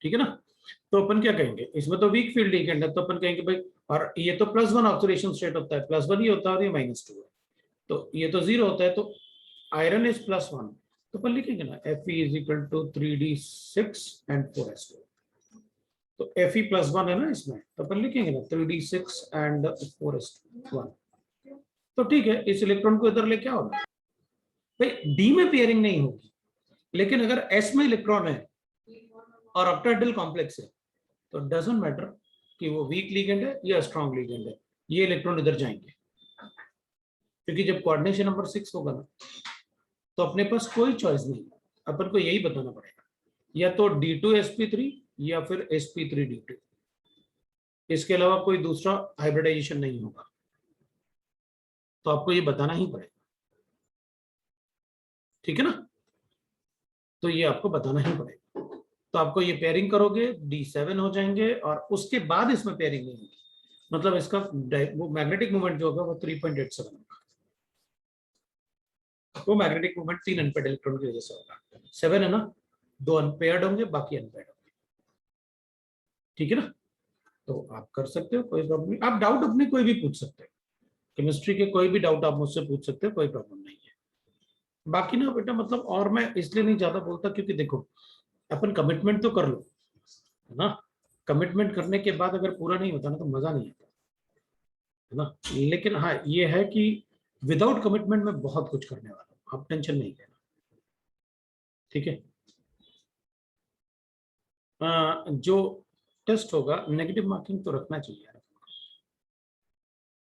ठीक है ना। तो अपन क्या कहेंगे, इसमें तो वीक फील्ड लिगेंड है, तो अपन कहेंगे भाई, और ये तो +1 ऑक्सीडेशन स्टेट होता है, +1 ही होता है, और ये -2 है, तो ये तो 0 होता है, तो आयरन इज +1, तो अपन लिखेंगे ना Fe is equal to 3d6 and 4s2। तो Fe +1 है ना इसमें, तो अपन लिखेंगे ना 3d6 एंड 4s1। तो ठीक है, इस इलेक्ट्रॉन को इधर लेके आओ ना भाई, डी में पेयरिंग नहीं होगी, लेकिन अगर एस में इलेक्ट्रॉन है और ऑक्टाहेड्रल कॉम्प्लेक्स है, तो डजंट मैटर कि वो वीक लिगेंड है या स्ट्रॉन्ग लिगेंड है, ये इलेक्ट्रॉन इधर जाएंगे, क्योंकि जब कोऑर्डिनेशन नंबर 6 होगा ना, तो अपने पास कोई चॉइस नहीं, अपन को यही बताना पड़ेगा, या तो D2sp3 या फिर sp3d2, इसके अलावा कोई दूसरा हाइब्रिडाइजेशन नहीं होगा, तो आपको ये बताना ही पड़ेगा, ठीक है ना। तो ये आपको बताना ही पड़ेगा, तो आपको ये पेयरिंग करोगे D7 हो जाएंगे, और उसके बाद इसमें पेयरिंग नहीं होगी, मतलब इसका वो मैग्नेटिक मूवमेंट जो होगा वो 3.87 होगा, वो मैग्नेटिक मूवमेंट 3 अनपेयर्ड इलेक्ट्रॉन की वजह से होगा। 7 है ना, 2 अनपेयर्ड होंगे, बाकी अनपेयर्ड होंगे, ठीक है ना। तो आप कर सकते हो, कोई प्रॉब्लम नहीं, आप डाउट अपने कोई भी पूछ सकते हो, केमिस्ट्री के कोई भी डाउट आप मुझसे पूछ सकते हो, कोई प्रॉब्लम नहीं है। बाकी ना बेटा, मतलब और मैं इसलिए नहीं ज्यादा बोलता, क्योंकि देखो अपन कमिटमेंट तो कर लो, है ना, कमिटमेंट करने के बाद अगर पूरा नहीं होता ना, तो मजा नहीं आता, है ना। लेकिन हाँ ये है कि विदाउट कमिटमेंट में बहुत कुछ करने वाला हूँ, आप टेंशन नहीं लेना, ठीक है। जो टेस्ट होगा, नेगेटिव मार्किंग तो रखना चाहिए यार,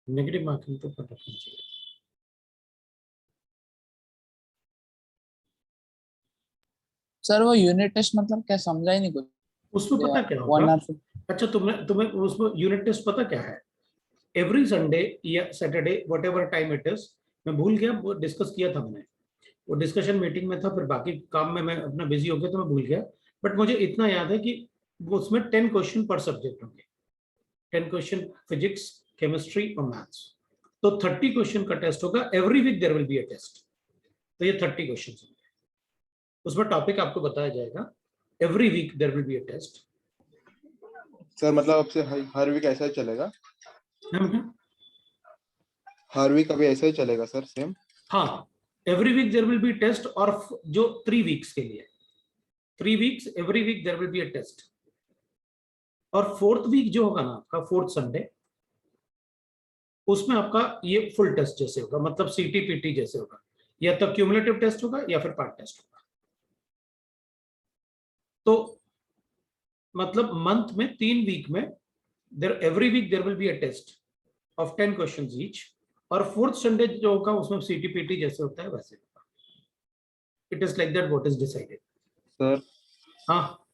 नेगेटिव मार्किंग तो रखना चाहिए। सर वो यूनिट टेस्ट मतलब क्या, समझा ही नहीं कुछ। उसमें पता क्या होगा, 1 आवर। अच्छा तुम्हें तुम्हें उसमें यूनिट टेस्ट पता क्या है, एवरी संडे या Saturday what ever time it is, मैं भूल गया, वो डिस्कस किया था मैंने, वो डिस्कशन मीटिंग में था, फिर बाकी काम में मैं अपना बिजी हो गया तो मैं भूल गया, बट मुझे इतना याद है कि वो उसमें 10 क्वेश्चन पर सब्जेक्ट होंगे, 10 क्वेश्चन फिजिक्स, केमिस्ट्री और मैथ्स, तो 30 क्वेश्चन का टेस्ट होगा, every week there will be a test, तो ये 30 क्वेश्चन होंगे, उसमें टॉपिक आपको बताया जाएगा, every week there will be a test. Sir मतलब अब से हर वीक ऐसा ही चलेगा? हाँ हर वीक अभी ऐसा ही चलेगा सर, सेम? हाँ, every week there will be test, और जो 3 वीक्स के लिए, 3 weeks every week there will be a test, और 4th वीक जो होगा ना आपका, 4th संडे, उसमें आपका ये फुल टेस्ट जैसे होगा, मतलब CT-PT जैसे होगा, या तो क्यूमुलेटिव टेस्ट होगा या फिर पार्ट टेस्ट होगा, तो मतलब मंथ में 3 वीक में there every week there will be a test of 10 questions each, और 4th संडे जो होगा उसमें CT-PT जैसे होता है वैसे होगा, it is like that what is decided. Sir हाँ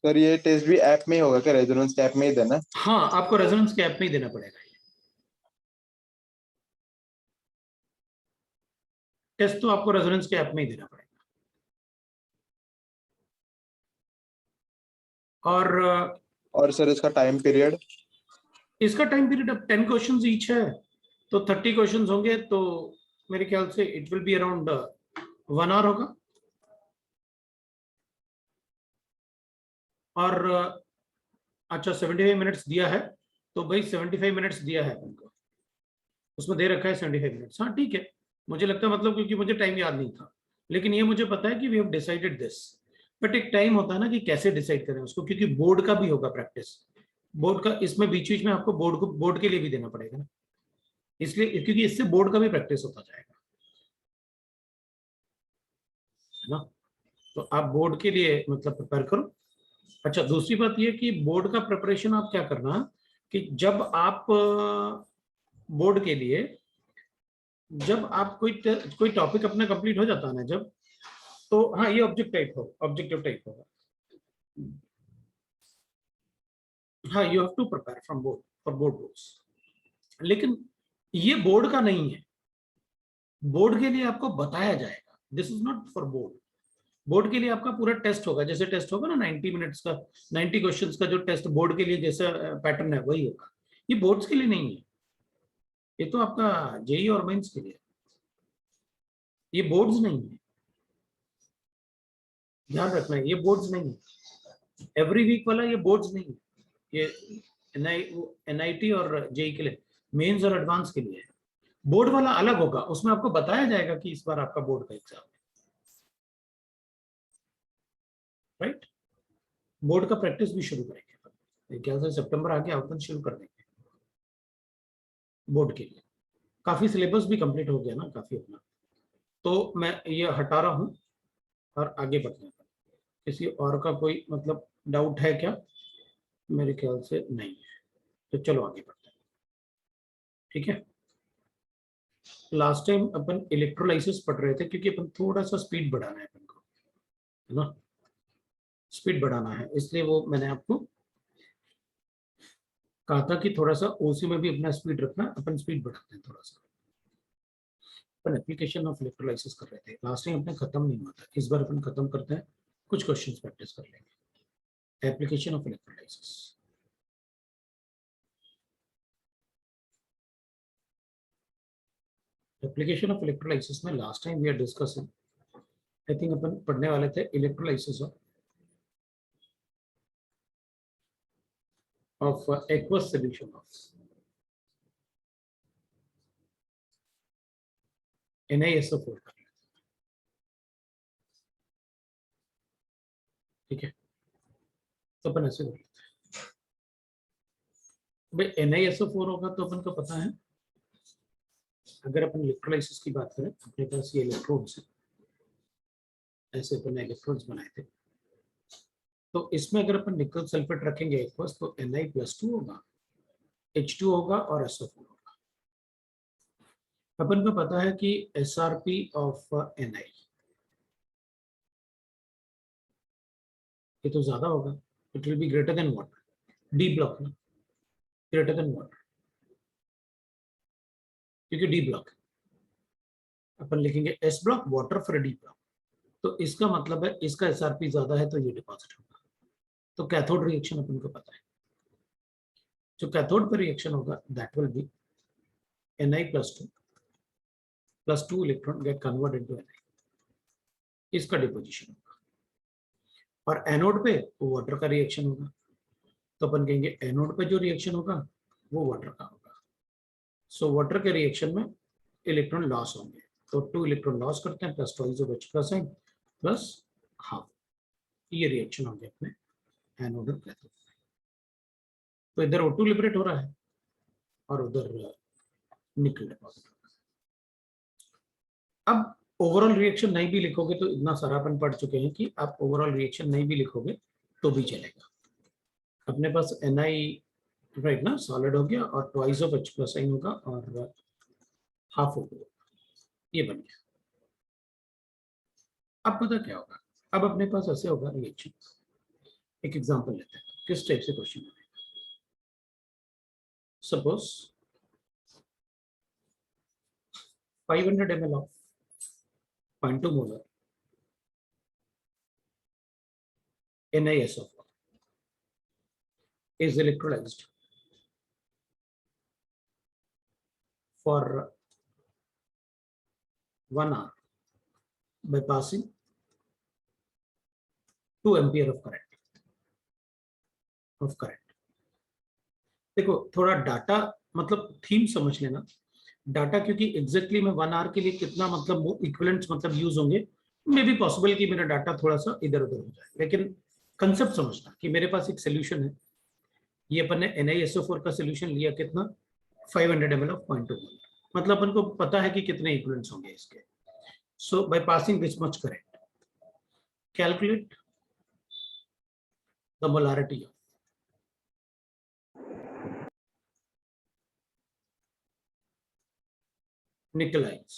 सर ये टेस्ट भी ऐप में ही होगा क्या, रेजोनेंस ऐप में ही देना? हाँ, आपको रेजोनेंस के ऐप में ही देना पड़ेगा, ये टेस्ट तो आपको रेजोनेंस के ऐप में ही देना पड़ेगा। और सर इसका टाइम पीरियड? इसका टाइम पीरियड अब 10 क्वेश्चंस ईच है, तो 30 क्वेश्चंस होंगे, तो मेरे ख्याल से it will be around 1 hour होगा, और अच्छा 75 मिनट्स दिया है, तो भाई 75 मिनट्स दिया है उनको, उसमें दे रखा है 75 मिनट्स, हाँ ठीक है, मुझे लगता है मतलब, क्योंकि मुझे टाइम याद नहीं था, लेकिन ये मुझे पता है कि we have decided this, but एक टाइम होता है ना कि कैसे डिसाइड करें उसको, क्योंकि बोर्ड का भी होगा प्रैक्टिस, बोर्ड का इसमें बीच बीच में आपको बोर्ड के लिए भी देना पड़ेगा ना, इसलिए क्योंकि इससे बोर्ड का भी प्रैक्टिस होता जाएगा, है ना। तो आप बोर्ड के लिए मतलब प्रिपेयर करो। अच्छा दूसरी बात ये कि बोर्ड का प्रिपरेशन आप क्या करना, कि जब आप बोर्ड के लिए, जब आप कोई टॉपिक अपना कंप्लीट हो जाता है ना जब, तो हाँ ये ऑब्जेक्टिव टाइप होगा, हाँ you have to prepare from board for board books, लेकिन ये बोर्ड का नहीं है, बोर्ड के लिए आपको बताया जाएगा, this is not for board, board के लिए आपका पूरा टेस्ट होगा, जैसे टेस्ट होगा ना 90 मिनट्स का, 90 क्वेश्चंस का जो टेस्ट बोर्ड के लिए जैसा पैटर्न है वही होगा, ये बोर्ड्स के लिए नहीं है, ये तो आपका जेई और मेंस के लिए, ये बोर्ड्स नहीं है, ध्यान रखना है, ये बोर्ड्स नहीं है, एवरी वीक वाला ये बोर्ड्स नहीं है, ये एनआईटी और जेई के लिए, मेंस और एडवांस के लिए है। बोर्ड वाला अलग होगा, उसमें आपको बताया जाएगा कि इस बार आपका बोर्ड का एग्जाम है, राइट। बोर्ड का प्रैक्टिस भी शुरू करेंगे, क्या से सितंबर आके आवेदन शुरू कर देंगे बोर्ड के लिए। काफी सिलेबस भी कंप्लीट हो गया ना काफी अपना, तो मैं ये हटा रहा हूँ और आगे बढ़ते हैं। किसी और का कोई मतलब डाउट है क्या? मेरे ख्याल से नहीं है, तो चलो आगे बढ़ते हैं। ठीक है, लास्ट टाइम अपन इलेक्ट्रोलाइसिस पढ़ रहे थे, क्योंकि अपन थोड़ा सा स्पीड बढ़ाना है अपन को, है ना, स्पीड बढ़ाना है, इसलिए वो मैंने आपको कहा था कि थोड़ा सा ओसी में भी अपना स्पीड रखना, अपन स्पीड बढ़ाते हैं थोड़ा सा। अपन एप्लीकेशन ऑफ इलेक्ट्रोलाइसिस कर रहे थे लास्ट टाइम, अपने खत्म नहीं हुआ था, इस बार अपन खत्म करते हैं, कुछ क्वेश्चंस प्रैक्टिस कर लेंगे। Application of electrolysis, application of electrolysis में last time we are discussing, I think अपन पढ़ने वाले थे electrolysis of aqueous solution of NaSO4 कर लेते हैं। ठीक है, तो अपन ऐसे कर लेते हैं भाई, NaSO4 होगा तो अपन को पता है, अगर अपन इलेक्ट्रोलाइसिस की बात करें, अपने पास ये इलेक्ट्रोड्स हैं, ऐसे अपन इलेक्ट्रोड्स बनाए थे, तो इसमें अगर अपन निकल सल्फेट रखेंगे एक्वस, तो Na+2 होगा, H2 होगा और SO4 होगा। अपन को पता है कि SRP ऑफ Na ये तो ज्यादा होगा, it will be greater than water, D block ना, ग्रेटर देन वाटर, क्योंकि डी ब्लॉक अपन लिखेंगे S block water for D block, तो इसका मतलब है इसका एसआरपी ज्यादा है, तो ये डिपॉजिट होगा। तो कैथोड रिएक्शन अपन को पता है, जो कैथोड पर रिएक्शन होगा that will be Na+2 +2 electron gate convert into Na, इसका डिपोजिशन होगा। और एनोड पे वाटर का रिएक्शन होगा, तो अपन कहेंगे एनोड पे जो रिएक्शन होगा वो वाटर का होगा। सो वाटर के रिएक्शन में इलेक्ट्रॉन लॉस होंगे, तो 2 इलेक्ट्रॉन लॉस करते हैं, plus twice of H+n plus half, ये रिएक्शन होंगे अपने एनोड और कैथोड। तो इधर O2 लिबरेट हो रहा है और उधर निकल डिपॉजिट हो रहा है। अब ओवरऑल रिएक्शन नहीं भी लिखोगे तो इतना सारा अपन पढ़ चुके हैं कि आप ओवरऑल रिएक्शन नहीं भी लिखोगे तो भी चलेगा। अपने पास Na राइट ना, सॉलिड हो गया और ट्वाइस ऑफ H+n होगा और हाफ हो गया, ये बन गया। अब पता क्या होगा, अब अपने पास ऐसे होगा रिएक्शन, एक एग्जांपल लेते हैं किस टाइप से क्वेश्चन बनेगा। Suppose 500 ml of 0.2 molar NaSO4 is electrolyzed for 1 hour by passing 2 ampere of current. देखो थोड़ा डाटा मतलब थीम समझ लेना, डाटा क्योंकि एग्जैक्टली मैं 1 आवर के लिए कितना मतलब इक्विवेलेंट्स मतलब यूज होंगे, मे बी पॉसिबल कि मेरा डाटा थोड़ा सा इधर उधर हो जाए, लेकिन कंसेप्ट समझना कि मेरे पास एक सोल्यूशन है, ये अपन ने NaSO4 का सोल्यूशन लिया कितना 500 ml of 0.2 मोलर, मतलब अपन को पता है कि कितने इक्विवेलेंट्स होंगे इसके। So by passing this much current calculate the molarity of nickel ions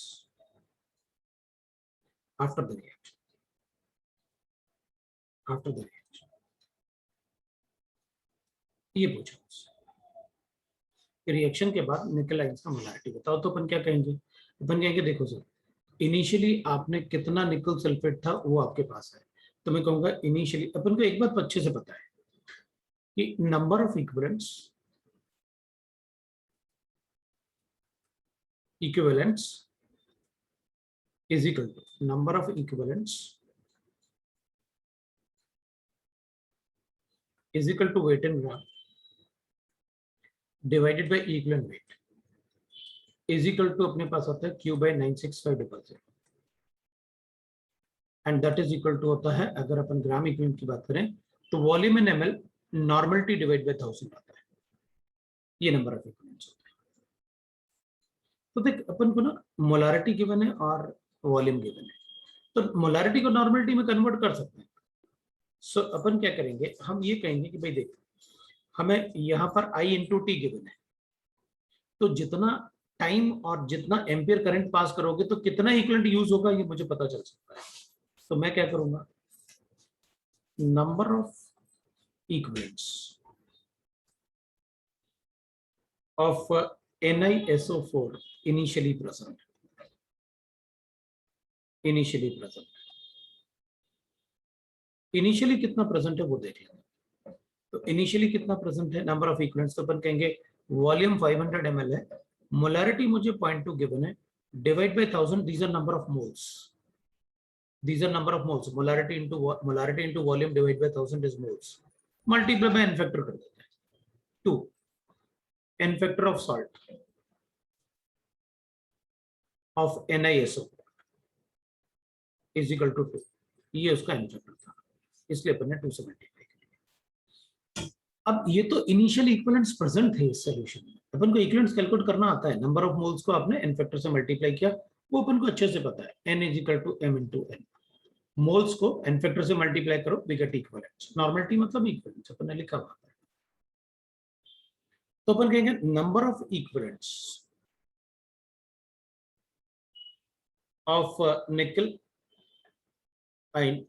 after the reaction. ये पूछा रिएक्शन के बाद निकल आयंस का मोलारिटी बताओ, तो अपन क्या कहेंगे, अपन कहेंगे देखो सर इनिशियली आपने कितना निकल सल्फेट था वो आपके पास है, तो मैं कहूंगा इनिशियली अपन को एक बात अच्छे से पता है कि number of equivalents is equal to number of equivalents is equal to weight in gram divided by equivalent weight is equal to अपने पास आता है Q by 96500 and that is equal to होता है, अगर अपन ग्राम इक्विवेलेंट की बात करें तो volume in ml normality divide by 1000 आता है, ये नंबर ऑफ इक्विवेलेंट्स होता है। तो देख अपन को ना मोलारिटी गिवन है और वॉल्यूम गिवन है, तो मोलारिटी को नॉर्मलिटी में कन्वर्ट कर सकते हैं। सो अपन क्या करेंगे, हम ये कहेंगे कि भाई देख हमें यहाँ पर I इंटू टी गिवन है, तो जितना टाइम और जितना एम्पियर करंट पास करोगे तो कितना इक्विवेलेंट यूज होगा ये मुझे पता चल सकता है। तो मैं क्या करूंगा, number of equivalents of NiSO4 initially present initially कितना प्रेजेंट है वो देख लेंगे। तो इनिशियली कितना प्रेजेंट है, नंबर ऑफ इक्विवेलेंट्स, तो अपन कहेंगे वॉल्यूम 500 ml है, मोलारिटी मुझे 0.2 गिवन है, divide by 1000, these are number of moles, these are number of moles, molarity into volume divided by 1000 is moles, multiply by n factor कर देते हैं 2, n factor of salt of NiSO is equal to 2, ये उसका n factor था, इसलिए अपन ने 2 से multiply किया। अब ये तो इनिशियल इक्विवेलेंट्स प्रेजेंट थे इस सॉल्यूशन में, अपन को इक्विवेलेंट्स कैलकुलेट करना आता है, नंबर ऑफ मोल्स को आपने n फैक्टर से मल्टीप्लाई किया, वो अपन को अच्छे से पता है, n is equal to m into n, moles को n फैक्टर से मल्टीप्लाई करो, वी गेट इक्विवेलेंट्स, नॉर्मलिटी मतलब इक्विवेलेंट्स अपन ने लिखा हुआ है। तो अपन कहेंगे नंबर ऑफ इक्विवेलेंट्स ऑफ निकल आयन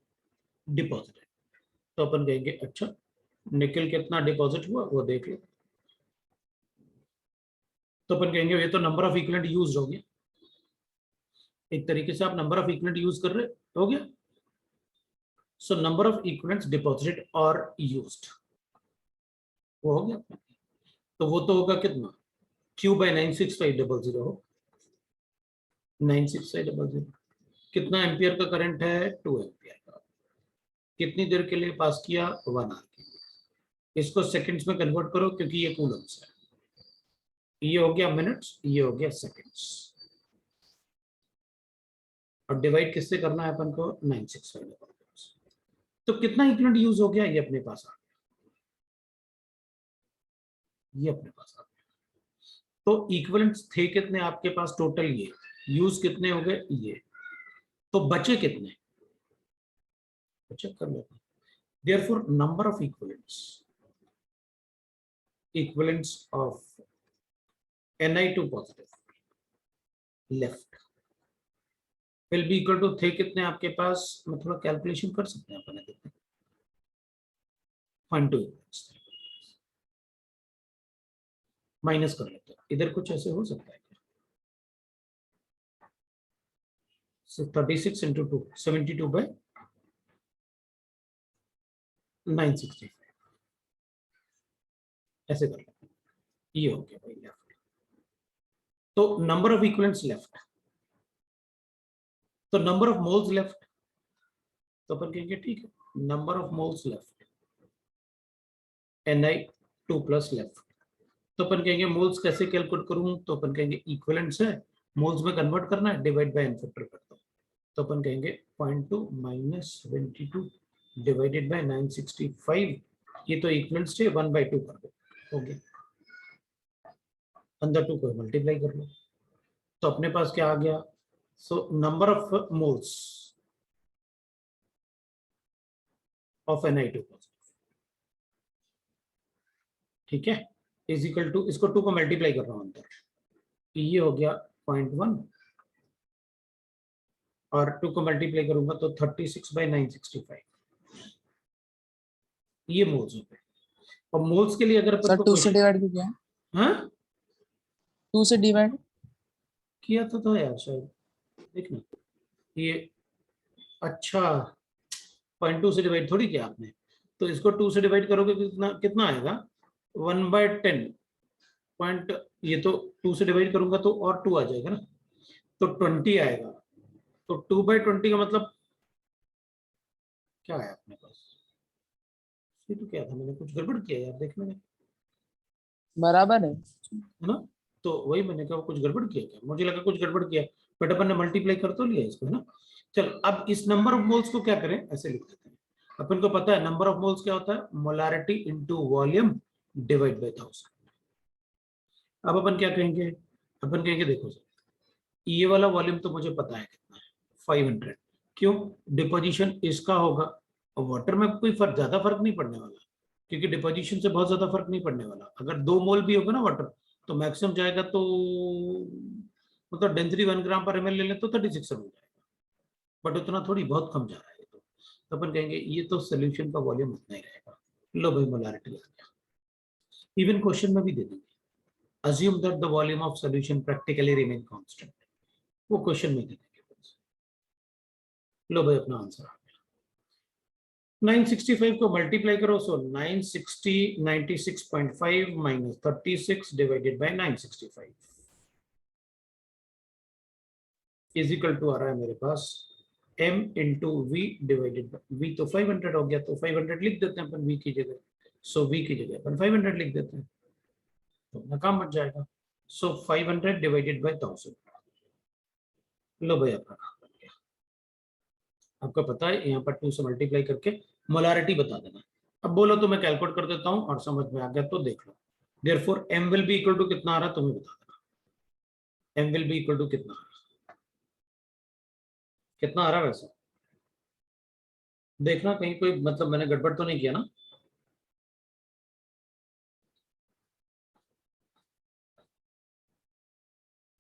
डिपॉजिटेड, तो अपन कहेंगे अच्छा निकल कितना डिपॉजिट हुआ वो देख लो, तो अपन कहेंगे ये तो नंबर ऑफ इक्विवेलेंट यूज्ड हो गया, एक तरीके से आप नंबर ऑफ इक्विवेलेंट यूज कर रहे हो गया। So number of equivalents deposited और यूज्ड वो हो गया, तो वो तो होगा कितना, Q by 96500 हो, 96500 कितना एम्पियर का करंट है, 2 एम्पियर का, कितनी देर के लिए पास किया, 1 आवर के लिए, इसको सेकंड्स में कन्वर्ट करो क्योंकि ये कूलम्स है, ये हो गया मिनट्स, ये हो गया सेकंड्स, और डिवाइड किससे करना है अपन को, 96500, तो कितना इक्विवेलेंट यूज हो गया, ये अपने पास आ गया, ये अपने पास आ गया। तो इक्विवेलेंट्स थे कितने आपके पास टोटल, ये यूज कितने हो गए ये, तो बचे कितने, चेक कर लेते हैं। Therefore number of equivalents of Ni2 positive left will be equal to, थे कितने आपके पास, मैं थोड़ा कैलकुलेशन कर सकते हैं अपन, देखते हैं 0.2 माइनस कर लेते हैं, इधर कुछ ऐसे हो सकता है, 36 into 2 72 by 965 ऐसे कर लेते हैं, ये हो गया भाई लेफ्ट। तो नंबर ऑफ इक्विवेलेंट्स लेफ्ट, तो नंबर ऑफ मोल्स लेफ्ट, तो अपन कहेंगे ठीक है, number of moles left Ni2 plus left, तो अपन कहेंगे मोल्स कैसे कैलकुलेट करूं, तो अपन कहेंगे इक्विवेलेंट्स है, मोल्स में कन्वर्ट करना है, डिवाइड बाय n फैक्टर कर दो, तो अपन कहेंगे 0.2 माइनस 72 डिवाइडेड बाय 965, ये तो इक्विवेलेंट्स थे, 1/2 कर दो, हो गया, अंदर 2 को मल्टीप्लाई कर लो, तो अपने पास क्या आ गया, so number of moles of Ni2 ठीक है, इज इक्वल टू, इसको 2 को मल्टीप्लाई कर रहा हूं अंदर, ये हो गया 0.1 और 2 को मल्टीप्लाई करूंगा तो 36 by 965, ये मोल्स हो गए। और मोल्स के लिए अगर सर 2 से डिवाइड भी किया, हाँ 2 से डिवाइड किया तो यार शायद, देखना ये, अच्छा 0.2 से डिवाइड थोड़ी किया आपने, तो इसको 2 से डिवाइड करोगे कितना कितना आएगा, 1/10 पॉइंट, ये तो 2 से डिवाइड करूंगा तो और 2 आ जाएगा ना, तो 20 आएगा, तो 2/20 का मतलब क्या है अपने पास, ये तो क्या था, मैंने कुछ गड़बड़ किया यार, देखने में, बराबर है। है ना? तो वही मैंने कहा कुछ गड़बड़ किया क्या, मुझे लगा कुछ गड़बड़ किया, बट अपन ने मल्टीप्लाई कर तो लिया इसको, है ना? चलो अब इस नंबर ऑफ मोल्स को क्या करें, ऐसे लिख देते हैं। अपन को पता है नंबर ऑफ मोल्स क्या होता है, molarity into volume divide by 1000। अब अपन क्या कहेंगे, अपन कहेंगे देखो सर, ये वाला वॉल्यूम तो मुझे पता है कितना है, 500। क्यों? डिपोजिशन इसका होगा, और वाटर में कोई ज्यादा फर्क नहीं पड़ने वाला, क्योंकि डिपोजिशन से बहुत ज्यादा फर्क नहीं पड़ने वाला। अगर 2 मोल भी होगा ना वाटर, तो मैक्सिमम जाएगा, तो मतलब डेंसिटी 1 ग्राम पर ml ले ले तो 36 हो जाएगा, बट उतना थोड़ी, बहुत कम जा रहा है। तो अपन कहेंगे ये तो सोल्यूशन का वॉल्यूम उतना ही रहेगा। लो भाई मोलारिटी आ गया, इवन क्वेश्चन में भी दे देंगे, assume that the volume of solution practically remain constant, वो क्वेश्चन में दे देंगे। लो भाई अपना आंसर आ गया, 965 को मल्टीप्लाई करो, so 960 96.5 minus 36 divided by 965 is equal to आ रहा है मेरे पास m into V divided by v, तो 500 हो गया, तो 500 लिख देते हैं अपन v की जगह, सो v की जगह अपन 500 लिख देते हैं, तो अपना काम बच जाएगा। सो 500 डिवाइडेड बाय 1000, लो भाई आपका काम बन गया। आपको पता है यहाँ पर 2 से मल्टीप्लाई करके मोलारिटी बता देना। अब बोलो तो मैं कैलकुलेट कर देता हूँ, और समझ में आ गया तो देख लो। Therefore m will be equal to कितना आ रहा है तुम्हें बता देना, m will be equal to कितना आ रहा है, कितना आ रहा है वैसे देखना, कहीं कोई मतलब मैंने गड़बड़ तो नहीं किया ना?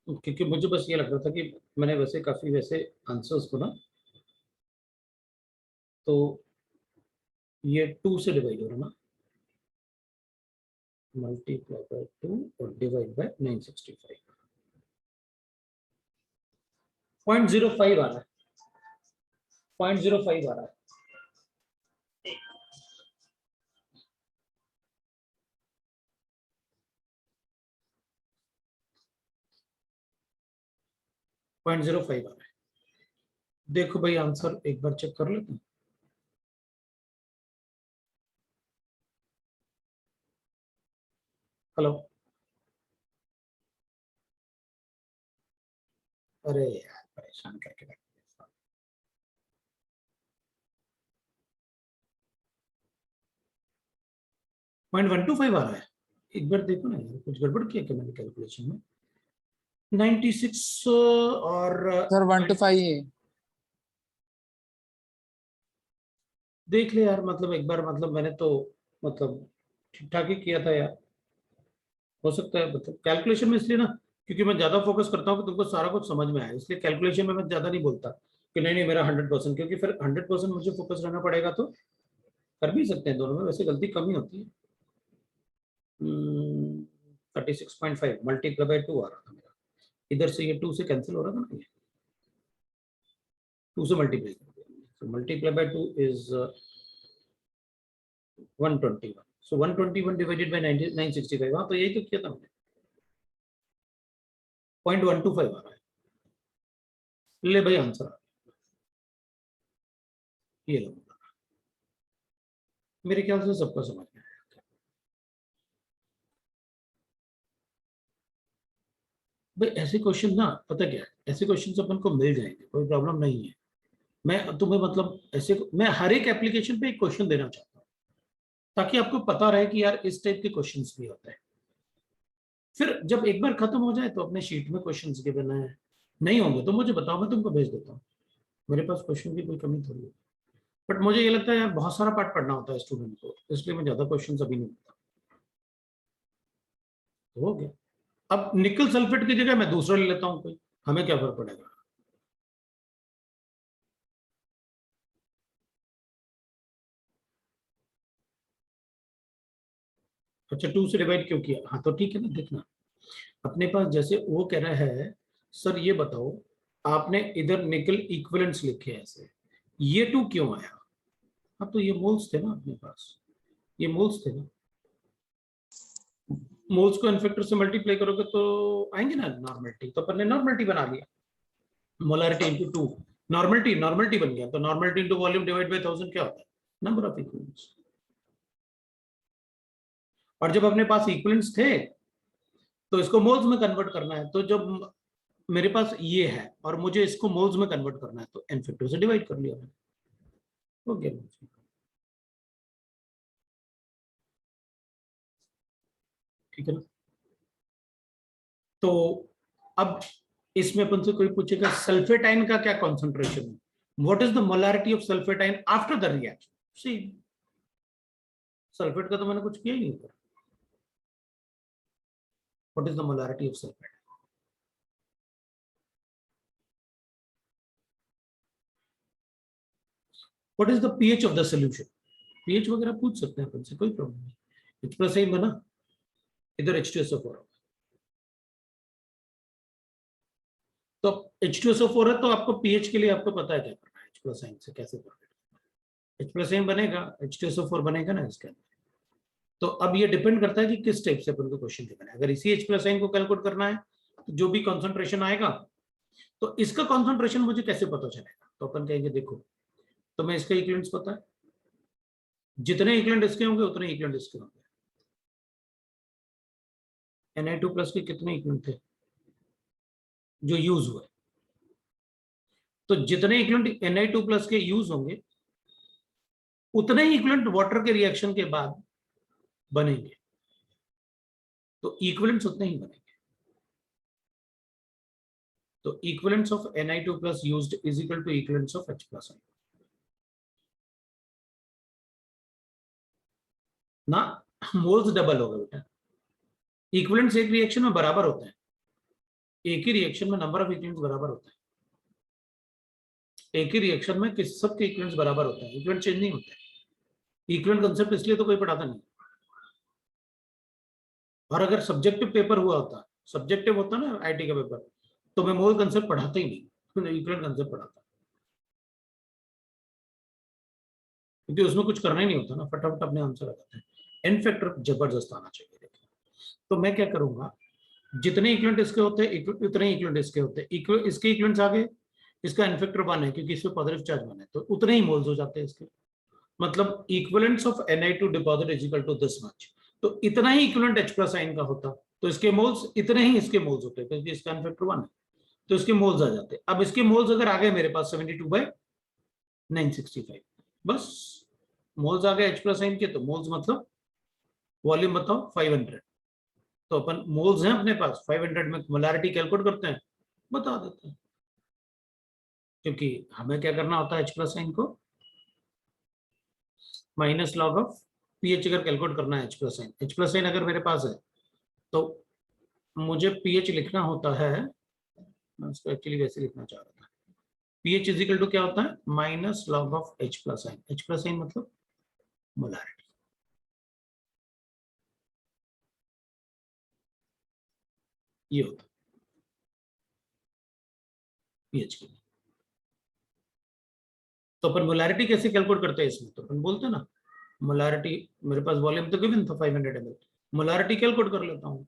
क्योंकि मुझे बस ये लग रहा था कि मैंने वैसे काफी वैसे आंसर्स को ना, तो ये 2 से डिवाइड हो रहा ना, मल्टीप्लाई बाय 2 और डिवाइड बाय 965, 0.05 आ रहा है, 0.05 आ रहा है। पॉइंट 0.05 आ रहा है। देखो भाई आंसर एक बार चेक कर लेते हैं। हेलो, अरे यार परेशान करके रख दिया। 0.125 आ रहा है, एक बार देखो ना यार, कुछ गड़बड़ किया क्या मैंने कैलकुलेशन में? 96 और सर 125 है। देख ले यार, मतलब एक बार, मतलब मैंने तो मतलब ठीक ठाक ही किया था यार, हो सकता है मतलब कैलकुलेशन में, इसलिए ना क्योंकि मैं ज्यादा फोकस करता हूँ कि तुमको सारा कुछ समझ में आए, इसलिए कैलकुलेशन में मैं ज्यादा नहीं बोलता कि नहीं नहीं मेरा 100%, क्योंकि फिर 100% मुझे फोकस रहना पड़ेगा, तो कर भी सकते हैं दोनों में, वैसे गलती कम ही होती है। 36.5 मल्टीप्लाई बाय 2 आ रहा था मेरा, इधर से ये 2 से कैंसिल हो रहा था ना, ये 2 से मल्टीप्लाई कर दिया, so multiply by 2 is 121, so 121 divided by 965, हाँ तो यही तो किया था मैंने। 0.125 आ रहा है, ले भाई आंसर आ गया। ये लो, मेरे ख्याल से सबको समझ में आया। भाई ऐसे क्वेश्चन ना, पता क्या है, ऐसे क्वेश्चन अपन को मिल जाएंगे, कोई प्रॉब्लम नहीं है। मैं तुम्हें मतलब ऐसे, मैं हर एक एप्लीकेशन पे एक क्वेश्चन देना चाहता हूँ, ताकि आपको पता रहे कि यार इस टाइप के क्वेश्चंस भी होते हैं। फिर जब एक बार खत्म हो जाए तो अपने शीट में क्वेश्चंस के बिना है, नहीं होंगे तो मुझे बताओ, मैं तुमको भेज देता हूँ, मेरे पास क्वेश्चन की कोई कमी थोड़ी है। बट मुझे ये लगता है यार बहुत सारा पार्ट पढ़ना होता है स्टूडेंट को, इसलिए मैं ज्यादा क्वेश्चन अभी नहीं पढ़ता। तो हो गया। अब निकल सल्फेट की जगह मैं दूसरा ले लेता हूँ कोई, हमें क्या फर्क पड़ेगा? अच्छा 2 से डिवाइड क्यों किया? हाँ तो ठीक है ना, देखना अपने पास, जैसे वो कह रहा है सर ये बताओ, आपने इधर निकल इक्विवेलेंट्स लिखे हैं ऐसे, ये 2 क्यों आया? हाँ तो ये मोल्स थे ना अपने पास, ये मोल्स थे ना, मोल्स को इनफेक्टर से मल्टीप्लाई करोगे तो आएंगे ना नॉर्मलिटी, तो अपन ने नॉर्मलिटी बना लिया, मोलारिटी इंटू 2, नॉर्मलिटी बन गया, तो normality into volume divide by 1000 क्या होता है? Number of equivalents. और जब अपने पास इक्विवेलेंट्स थे तो इसको मोल्स में कन्वर्ट करना है, तो जब मेरे पास ये है और मुझे इसको मोल्स में कन्वर्ट करना है तो n फैक्टर से डिवाइड कर लिया मैंने, हो गया। ठीक है ना। तो अब इसमें अपन से कोई पूछेगा सल्फेटाइन का क्या कॉन्सेंट्रेशन है, what is the molarity of sulphate ion after the reaction. See sulphate का तो मैंने कुछ किया ही नहीं था, what is the molarity of sulphate. What is the pH of the solution, pH वगैरह पूछ सकते हैं अपन से, कोई प्रॉब्लम नहीं। H+N बना, इधर H2SO4, तो H2SO4 है तो आपको पीएच के लिए आपको पता है क्या करना है, H+N से कैसे करना है। H+N बनेगा, H2SO4 बनेगा ना इसके अंदर। तो अब ये डिपेंड करता है कि किस टाइप से अपन को क्वेश्चन लिखना है। अगर इसी H+N को कैलकुलेट करना है तो जो भी कॉन्सेंट्रेशन आएगा, तो इसका कॉन्सेंट्रेशन मुझे कैसे पता चलेगा, तो अपन कहेंगे देखो, तो मैं इसका इक्विवेलेंट्स पता है, जितने इक्विवेलेंट इसके होंगे उतने इक्विवेलेंट इसके होंगे। Na2+ के कितने इक्विवेलेंट थे जो यूज हुए, तो जितने इक्विवेलेंट Na2+ के यूज होंगे उतने ही इक्विवेलेंट वाटर के रिएक्शन के बाद बनेंगे, तो इक्विवेलेंट्स उतने ही बनेंगे। तो equivalents of Na2+ used is equal to equivalents of H+N ना, मोल्स डबल होगा बेटा। इक्विवेलेंट्स एक रिएक्शन में बराबर होते हैं, एक ही रिएक्शन में नंबर ऑफ इक्विवेलेंट्स बराबर होते हैं, एक ही रिएक्शन में किस सबके इक्विवेलेंट्स बराबर होते हैं, इक्विवेलेंट चेंज नहीं होते। इक्विवेलेंट कंसेप्ट इसलिए तो कोई पढ़ाता नहीं, और अगर सब्जेक्टिव पेपर हुआ होता, सब्जेक्टिव होता ना आईटी का पेपर, तो मैं मोल कंसेप्ट पढ़ाता ही नहीं, इक्विवेलेंट कंसेप्ट पढ़ाता, क्योंकि उसमें कुछ करना ही नहीं होता ना, फटाफट अपने आंसर आ जाते हैं। एन फैक्टर जबरदस्त आना चाहिए। देखिए, तो मैं क्या करूंगा, जितने इक्विवेलेंट इसके होते हैं उतने इक्विवेलेंट इसके होते हैं, इसके इक्विवेलेंट्स आगे, इसका एन फैक्टर 1 है क्योंकि इसमें पॉजिटिव चार्ज 1 है, तो उतने ही मोल्स हो जाते हैं इसके। मतलब equivalents of Na2 deposit is equal to this much, तो इतना ही इक्विवेलेंट H+N का होता, तो इसके मोल्स इतने ही इसके मोल्स होते, क्योंकि इसका एन फैक्टर 1 है, तो इसके मोल्स आ जाते। अब इसके मोल्स अगर आ गए मेरे पास 72/965, बस मोल्स आ गए H+N के, तो मोल्स मतलब वॉल्यूम बताओ 500, तो अपन मोल्स हैं अपने पास 500 में, मोलैरिटी कैलकुलेट करते हैं, बता देते हैं, क्योंकि हमें क्या करना होता है H+N को माइनस लॉग ऑफ पीएच अगर कैलकुलेट करना है H+N अगर मेरे पास है तो मुझे पीएच लिखना होता है, मैं उसको एक्चुअली वैसे लिखना चाह रहा था, पीएच इज इक्वल टू क्या होता है, minus log of H+N, H+N मतलब मोलैरिटी, ये होता है पीएच के लिए। तो अपन मोलैरिटी कैसे कैलकुलेट करते हैं इसमें, तो अपन बोलते हैं ना मोलैरिटी, मेरे पास वॉल्यूम तो गिवन था 500 ml, मोलैरिटी कैलकुलेट कर लेता हूँ,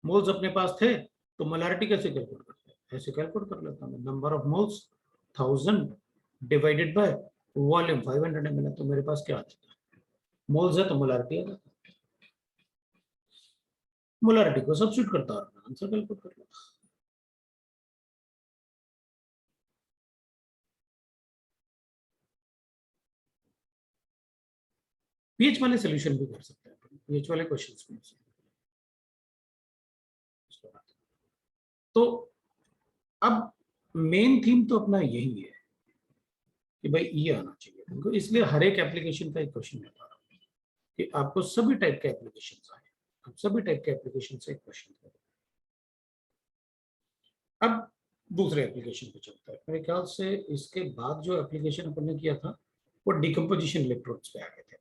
मोल्स अपने पास थे, तो मोलैरिटी कैसे कैलकुलेट करते हैं, ऐसे कैलकुलेट कर लेता हूँ, number of moles 1000 divided by volume 500 ml है, तो मेरे पास क्या आ जाता है, मोल्स है तो मोलैरिटी आ जाता है, मोलैरिटी को सब्स्टिट्यूट करता हूँ, आंसर कैलकुलेट कर लेता। पीएच वाले सोल्यूशन भी कर सकते हैं, पीएच वाले क्वेश्चंस भी। तो अब मेन थीम तो अपना यही है कि भाई ये आना चाहिए तुमको, इसलिए हर एक एप्लीकेशन का एक क्वेश्चन बता रहा हूँ कि आपको सभी टाइप के एप्लीकेशन आए, आप सभी टाइप के एप्लीकेशन से एक क्वेश्चन करें। अब दूसरे एप्लीकेशन पे चलता है, मेरे ख्याल से इसके बाद जो एप्लीकेशन अपन ने किया था वो डिकम्पोजिशन इलेक्ट्रोड्स पे आ गए थे।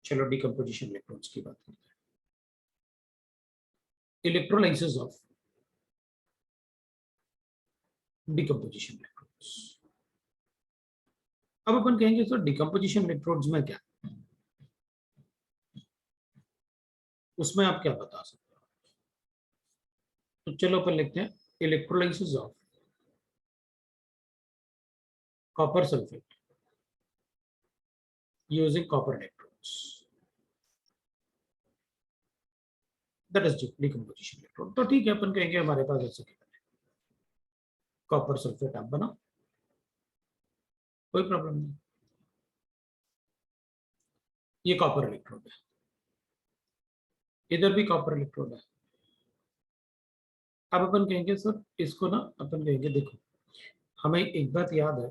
चलो डिकम्पोजिशन इलेक्ट्रोड्स की बात करते हैं, इलेक्ट्रोलाइसिस ऑफ डिकम्पोजिशन इलेक्ट्रोड्स। अब अपन कहेंगे सर डिकम्पोजिशन इलेक्ट्रोड्स में क्या, उसमें आप क्या बता सकते हो, तो चलो अपन लिखते हैं electrolysis of copper sulphate using copper electrodes. That is decomposition electrode. तो ठीक है, अपन कहेंगे हमारे पास ऐसे कॉपर सल्फेट आप बनाओ, कोई प्रॉब्लम नहीं। ये कॉपर इलेक्ट्रोड है, इधर भी कॉपर इलेक्ट्रोड है। अब अपन कहेंगे सर इसको ना, अपन कहेंगे देखो हमें एक बात याद है,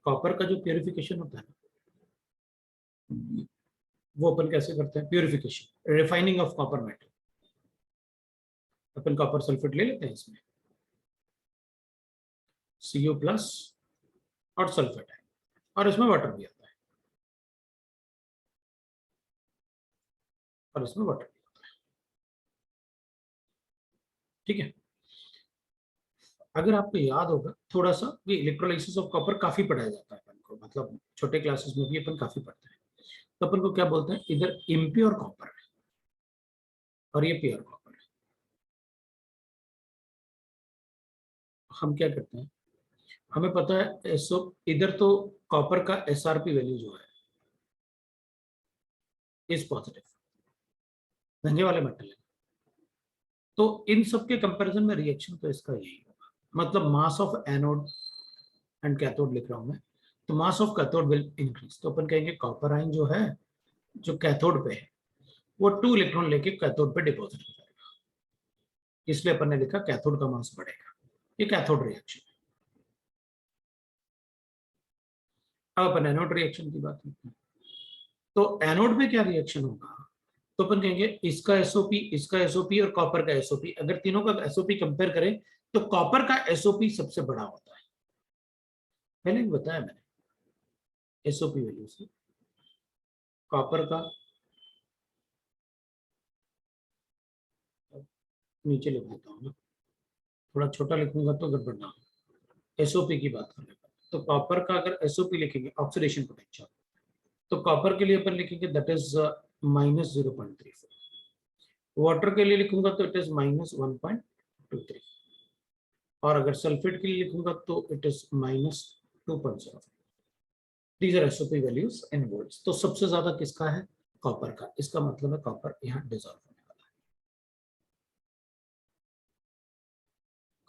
कॉपर का जो प्यूरिफिकेशन होता है ना, वो अपन कैसे करते हैं? Purification, refining of copper metal. Upon copper sulphate ले लेते हैं, इसमें Cu प्लस और सल्फेट है, और इसमें वाटर भी आता है, और इसमें वाटर भी आता है। ठीक है, अगर आपको याद होगा थोड़ा सा, ये इलेक्ट्रोलाइसिस ऑफ कॉपर काफी पढ़ाया जाता है अपन को, मतलब छोटे क्लासेस में भी अपन काफी पढ़ते हैं। तो अपन को क्या बोलते हैं, इधर इम्प्योर कॉपर है और ये प्योर कॉपर है। हम क्या करते हैं, हमें पता है एसओ, इधर तो कॉपर का एसआरपी वैल्यू जो है इज पॉजिटिव, महंगे वाले मेटल है। तो इन सब के कंपैरिजन में रिएक्शन तो इसका यही होगा, मतलब mass of anode and cathode लिख रहा हूं मैं, तो mass of cathode will increase. तो अपन कहेंगे कॉपर आयन जो है, जो कैथोड पे है, वो 2 इलेक्ट्रॉन लेके कैथोड पे डिपॉजिट हो जाएगा, इसलिए अपन ने लिखा कैथोड का मास बढ़ेगा। ये कैथोड रिएक्शन है। अब अपन एनोड रिएक्शन की बात करते हैं। तो एनोड में क्या रिएक्शन होगा, तो अपन कहेंगे इसका एसओपी और कॉपर का एसओपी, अगर तीनों का एसओपी कंपेयर करें तो कॉपर का एसओपी सबसे बड़ा होता है। पहले भी बताया मैंने, एसओपी वैल्यू से कॉपर का, नीचे लिख देता हूँ ना, थोड़ा छोटा लिखूंगा तो गड़बड़ ना हो। एसओपी की बात करें तो कॉपर का अगर एसओपी लिखेंगे, ऑक्सीडेशन पोटेंशियल, तो कॉपर के लिए अपन लिखेंगे दैट इज -0.34, वाटर के लिए लिखूंगा तो इट इज -1.23, और अगर सल्फेट के लिए लिखूंगा तो it is -2.0। These are SOP values in volts. तो सबसे ज्यादा किसका है? कॉपर का। इसका मतलब है कॉपर यहाँ डिसॉल्व होने वाला है,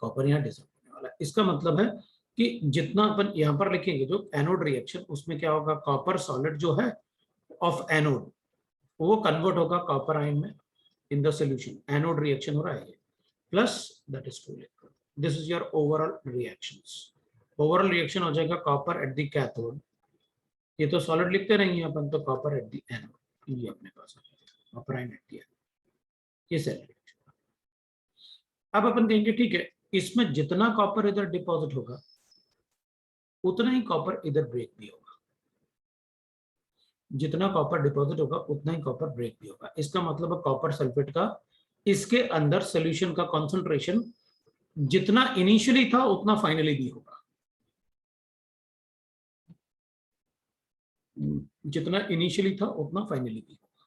कॉपर यहाँ डिसॉल्व होने वाला है। इसका मतलब है कि जितना अपन यहाँ पर लिखेंगे जो एनोड रिएक्शन, उसमें क्या होगा, कॉपर सॉलिड जो है ऑफ एनोड, वो कन्वर्ट होगा कॉपर आयन में in the solution. Anode reaction हो रहा है, plus that is 2 electron. This is your overall reactions. Overall reaction हो जाएगा कॉपर एट द कैथोड, ये तो सॉलिड लिखते रहेंगे अपन, तो कॉपर एट द एनोड, ये अपने पास copper ion at the anode, ये सेल रिएक्शन। अब अपन कहेंगे ठीक है, इसमें जितना कॉपर इधर डिपॉजिट होगा उतना ही कॉपर इधर ब्रेक भी होगा, जितना कॉपर डिपॉजिट होगा उतना ही कॉपर ब्रेक भी होगा। इसका मतलब है कॉपर सल्फेट का इसके अंदर सॉल्यूशन का कंसंट्रेशन जितना इनिशियली था उतना फाइनली भी होगा, जितना इनिशियली था उतना फाइनली भी होगा।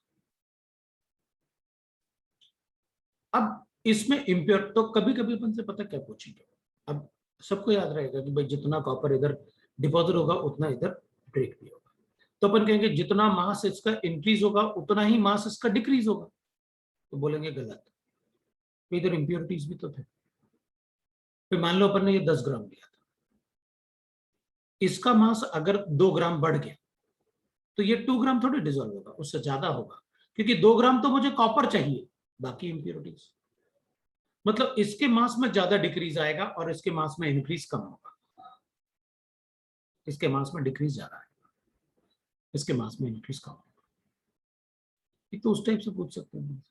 अब इसमें इम्प्योर, तो कभी कभी अपन से पता क्या पूछेंगे, अब सबको याद रहेगा कि भाई जितना कॉपर इधर डिपॉजिट होगा उतना इधर ब्रेक भी होगा। तो अपन कहेंगे जितना मास इसका इंक्रीज होगा उतना ही मास इसका डिक्रीज होगा, तो बोलेंगे गलत, इधर इंप्योरिटीज भी तो थे। फिर मान लो अपन ने ये 10 ग्राम लिया था, इसका मास अगर 2 ग्राम बढ़ गया तो ये 2 ग्राम थोड़ी डिजोल्व होगा, उससे ज्यादा होगा, क्योंकि 2 ग्राम तो मुझे कॉपर चाहिए, बाकी इंप्योरिटीज, मतलब इसके मास में ज्यादा डिक्रीज आएगा और इसके मास में इंक्रीज कम होगा। इसके मास में डिक्रीज ज्यादा आएगा, इसके मास में इंक्रीज कम होगा। तो उस टाइप से पूछ सकते हैं।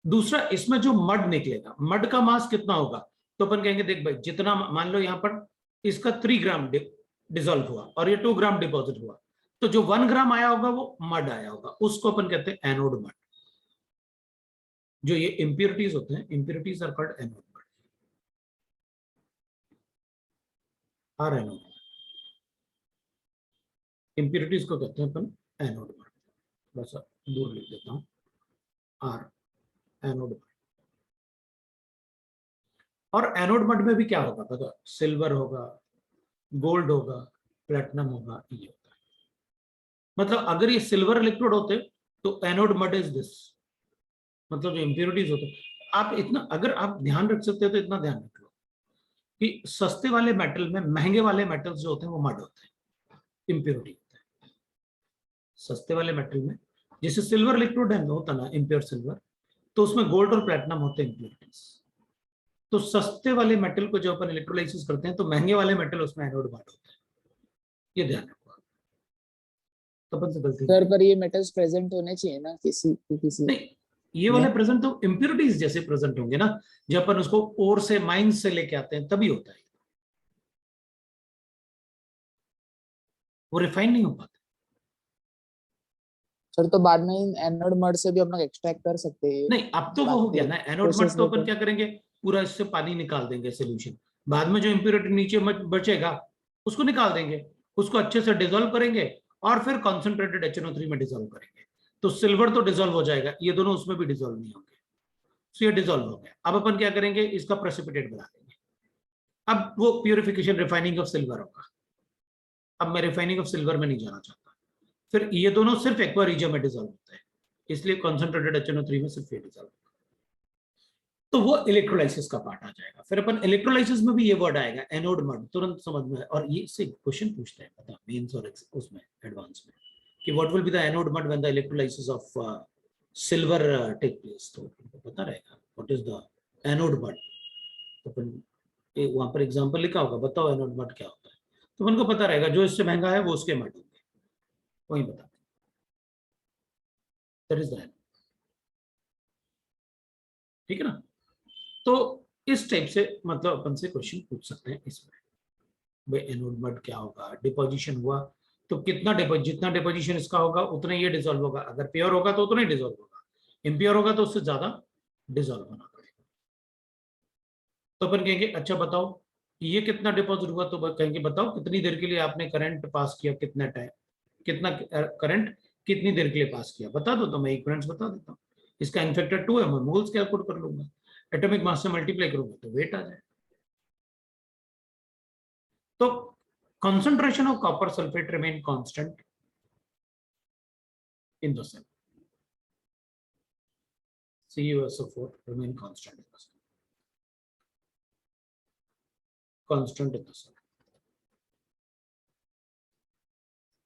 दूसरा, इसमें जो मड निकलेगा, मड का मास कितना होगा, तो अपन कहेंगे देख भाई जितना, मान लो यहाँ पर इसका 3 ग्राम डिसॉल्व हुआ और ये 2 ग्राम डिपॉजिट हुआ, तो जो 1 ग्राम आया होगा वो मड आया होगा, उसको अपन कहते हैं एनोड मड। जो ये इंप्योरिटीज होते हैं, impurities are called anode mud, are anode. Impurities को कहते हैं अपन एनोड मड, थोड़ा सा दूर लिख देता हूं, आर एनोड मड। और एनोड मड में भी क्या होगा पता, सिल्वर होगा, गोल्ड होगा, प्लेटिनम होगा, ये होता है। मतलब अगर ये सिल्वर इलेक्ट्रोड होते तो एनोड मड इज दिस, मतलब जो इम्प्योरिटीज होते हैं, आप इतना अगर आप ध्यान रख सकते हो तो इतना ध्यान रख लो कि सस्ते वाले मेटल में महंगे वाले मेटल्स जो होते हैं वो मड होते हैं, इम्प्योरिटी होता है सस्ते वाले मेटल में। जैसे सिल्वर लिक्विड है होता ना इम्प्योर सिल्वर, तो उसमें गोल्ड और प्लेटिनम होते हैं इम्प्योरिटीज। तो सस्ते वाले मेटल को जो अपन इलेक्ट्रोलाइसिस करते हैं तो महंगे वाले मेटल उसमें एनोड मड होता है, ये ध्यान रखो। तो अपन से गलती सर पर ये मेटल्स प्रेजेंट होने चाहिए ना किसी नहीं, ये वाले प्रेजेंट तो इम्प्योरिटीज जैसे प्रेजेंट होंगे ना, जब अपन उसको ओर से माइंस से लेके आते हैं तभी होता है, वो रिफाइन नहीं हो पाता। सर। तो बाद में इन एनोड मड से भी हम लोग एक्सट्रैक्ट कर सकते हैं नहीं, अब तो वो हो गया ना एनोड मड, तो अपन क्या करेंगे पूरा इससे पानी निकाल देंगे सोल्यूशन, बाद में जो इम्प्योरिटी नीचे बचेगा उसको निकाल देंगे, उसको अच्छे से डिसॉल्व करेंगे और फिर कॉन्सेंट्रेटेड HNO3 में डिसॉल्व करेंगे, तो सिल्वर तो डिसॉल्व हो जाएगा, ये दोनों उसमें भी डिसॉल्व नहीं होंगे, तो ये डिसॉल्व हो गया। अब अपन क्या करेंगे, इसका प्रेसिपिटेट बना देंगे। अब वो प्यूरिफिकेशन रिफाइनिंग ऑफ सिल्वर होगा। अब मैं रिफाइनिंग ऑफ सिल्वर में नहीं जाना चाहता, फिर ये दोनों सिर्फ एक्वा रीजन में डिसॉल्व होते हैं, इसलिए कॉन्सेंट्रेटेड HNO3 में सिर्फ ये डिसॉल्व, तो वो इलेक्ट्रोलाइसिस का पार्ट आ जाएगा। फिर अपन इलेक्ट्रोलाइसिस में भी ये वर्ड आएगा एनोड मड, तुरंत समझ में। और ये से क्वेश्चन पूछते हैं पता मेंस और उसमें एडवांस में कि what will be the anode mud when the electrolysis of silver take place, तो पता रहेगा what is the anode mud. तो अपन वहां पर एग्जांपल लिखा होगा, बताओ एनोड मड क्या होता है, तो उनको पता रहेगा जो इससे महंगा है वो उसके मड होंगे, वही बता, दैट इज द, ठीक है ना। तो इस टाइप से मतलब अपन से क्वेश्चन पूछ सकते हैं इसमें, भाई एनोड मड क्या होगा, डिपोजिशन हुआ तो कितना जितना डिपोजिशन इसका होगा उतना ये डिसॉल्व होगा, अगर प्योर होगा तो उतना ही डिसॉल्व होगा, इम्प्योर होगा तो उससे ज्यादा डिसॉल्व होना पड़ेगा। तो अपन कहेंगे अच्छा बताओ ये कितना डिपॉजिट हुआ, तो कहेंगे बताओ कितनी देर के लिए आपने करंट पास किया, कितना टाइम, कितना करंट कितनी देर के लिए पास किया, बता दो तो मैं इक्विवेलेंस बता देता हूँ। इसका n फैक्टर 2 है, मैं मोल्स कैलकुलेट कर लूंगा, एटॉमिक मास से मल्टीप्लाई करूंगा तो वेट आ जाए। तो concentration of copper sulfate remain constant in the cell, CuSO4 remain constant in the cell, constant in the cell,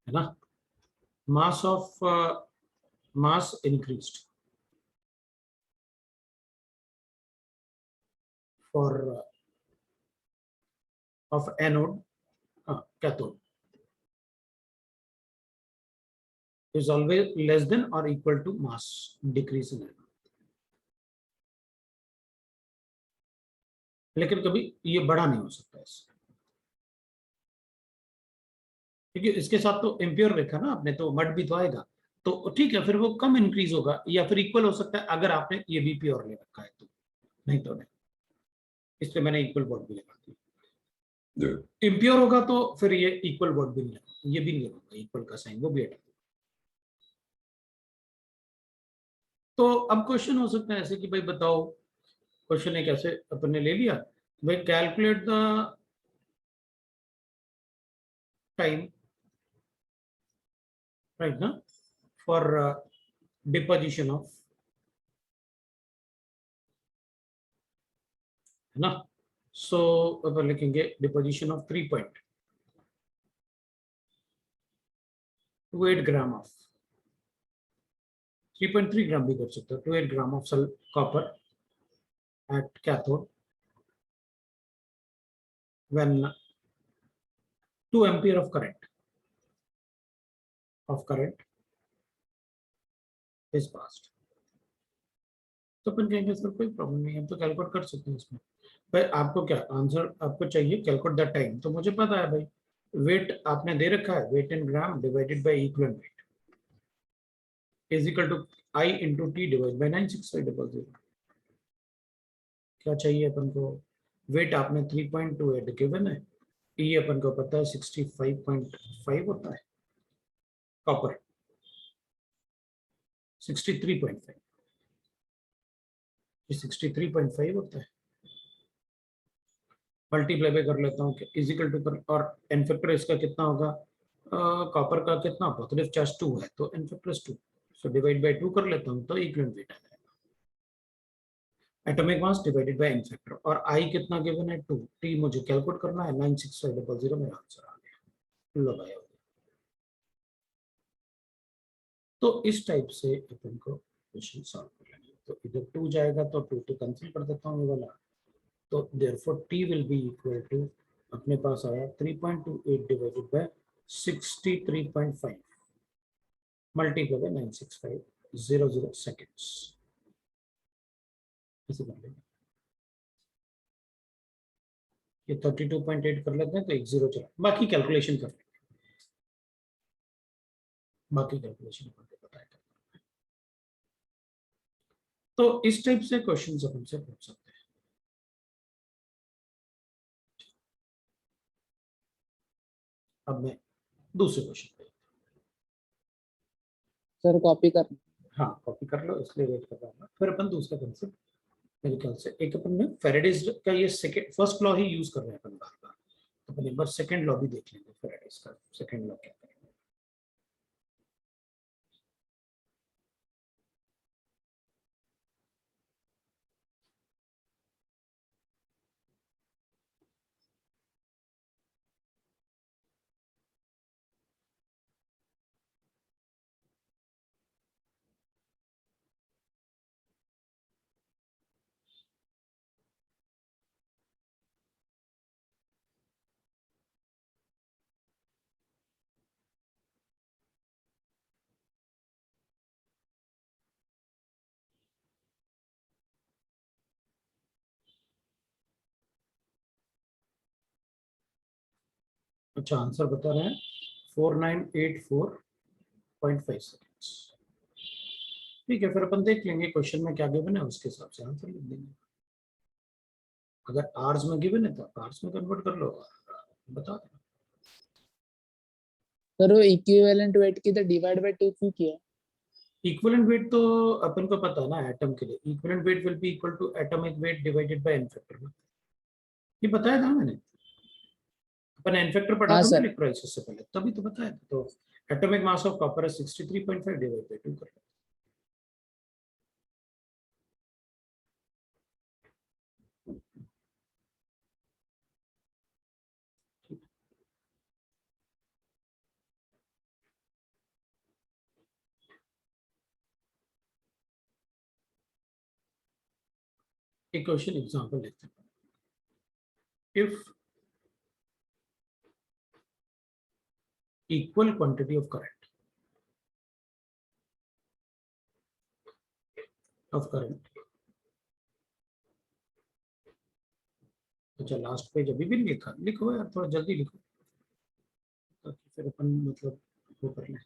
है ना। mass of mass increased for of anode cathode is always less than or equal to mass decrease in anode, लेकिन कभी ये बड़ा नहीं हो सकता इससे, क्योंकि इसके साथ तो इम्प्योर लिखा ना आपने, तो मड भी तो आएगा, तो ठीक है फिर वो कम इंक्रीज होगा या फिर इक्वल हो सकता है अगर आपने ये भी प्योर ले रखा है तो, नहीं तो नहीं, इसलिए मैंने इक्वल वर्ड भी लगा दिया। इम्प्योर होगा तो फिर ये इक्वल वर्ड भी नहीं लगा, ये भी नहीं लगाऊंगा इक्वल का साइन, वो भी हटा। तो अब क्वेश्चन हो सकता है ऐसे कि भाई बताओ, क्वेश्चन है कैसे अपन ने ले लिया भाई, कैलकुलेट द टाइम राइट ना फॉर डिपोजिशन ऑफ, है ना। सो अपन लिखेंगे डिपोजिशन ऑफ 3.28 ग्राम ऑफ 3.3 ग्राम भी कर सकते हो, 28 gram of copper at cathode when 2 ampere of current is passed। तो अपन कहेंगे सर कोई प्रॉब्लम नहीं है, हम तो कैलकुलेट कर सकते हैं इसमें। भाई आपको क्या आंसर आपको चाहिए, कैलकुलेट द टाइम, तो मुझे पता है भाई वेट आपने दे रखा है, weight in gram divided by equivalent weight is equal to I into T divide by 96500। क्या चाहिए अपन को, वेट आपने 3.28 गिवन है, ये अपन को पता है 65.5 होता है, कॉपर 63.5, 63.5 होता है, मल्टीप्लाई पे कर लेता हूँ इजिकल टू पर, और एन फैक्टर इसका कितना होगा, कॉपर का कितना पॉजिटिव चार्ज 2 है तो n factor 2, so divide by 2 कर लेता हूँ तो इक्विवेलेंट वेट आ जाएगा। Atomic mass divided by n factor, और I कितना गिवन है 2, T मुझे कैलकुलेट करना है, 96500 मेरा आंसर आ गया, लगाया। तो इस टाइप से अपन को क्वेश्चन सॉल्व कर लेंगे। तो इधर 2 जाएगा तो 2 तो कैंसिल कर देता हूँ ये वाला, तो therefore T will be equal to, अपने पास आया 3.28 divided by 63.5 multiply by 96500 seconds, ऐसे कर लेंगे। ये 32.8 कर लेते हैं तो 1 0 चला, बाकी कैलकुलेशन कर लेंगे, बाकी कैलकुलेशन करके बताएगा। तो इस टाइप से क्वेश्चंस अपन से पूछ सकते हैं। अब मैं दूसरे क्वेश्चन पे, सर कॉपी कर। हाँ कॉपी कर लो, इसलिए वेट कर रहा हूँ। फिर अपन दूसरा कंसेप्ट, मेरे ख्याल से एक अपन ने फेराडेज का ये सेकंड फर्स्ट लॉ ही यूज कर रहे हैं अपन बार बार, तो अपन एक बार सेकंड लॉ भी देख लेंगे, फेराडेज का सेकंड लॉ क्या करेंगे। अच्छा आंसर बता रहे हैं 4984.5 सेकेंड्स। ठीक है, फिर अपन देख लेंगे क्वेश्चन में क्या गिवन है, उसके हिसाब से आंसर लिख देंगे। अगर आवर्स में गिवन है तो आवर्स में कन्वर्ट कर लो, बता दो। सर वो इक्विवेलेंट वेट की तो डिवाइड बाय 2 क्यों किया? इक्विवेलेंट वेट तो अपन को पता है ना, एटम के लिए equivalent weight will be equal to atomic weight divided by n factor, ये बताया था मैंने, अपन n फैक्टर पढ़ा हाँ था ना सर। इलेक्ट्रोलाइसिस से पहले, तभी तो बताया था। तो एटॉमिक मास ऑफ कॉपर है 63.5 डिवाइड बाय 2 कर लो। एक क्वेश्चन एग्जांपल लेते हैं। If equal quantity of current, अच्छा लास्ट पेज अभी भी नहीं लिखा, लिखो यार थोड़ा जल्दी लिखो, ताकि फिर अपन मतलब वो कर लें।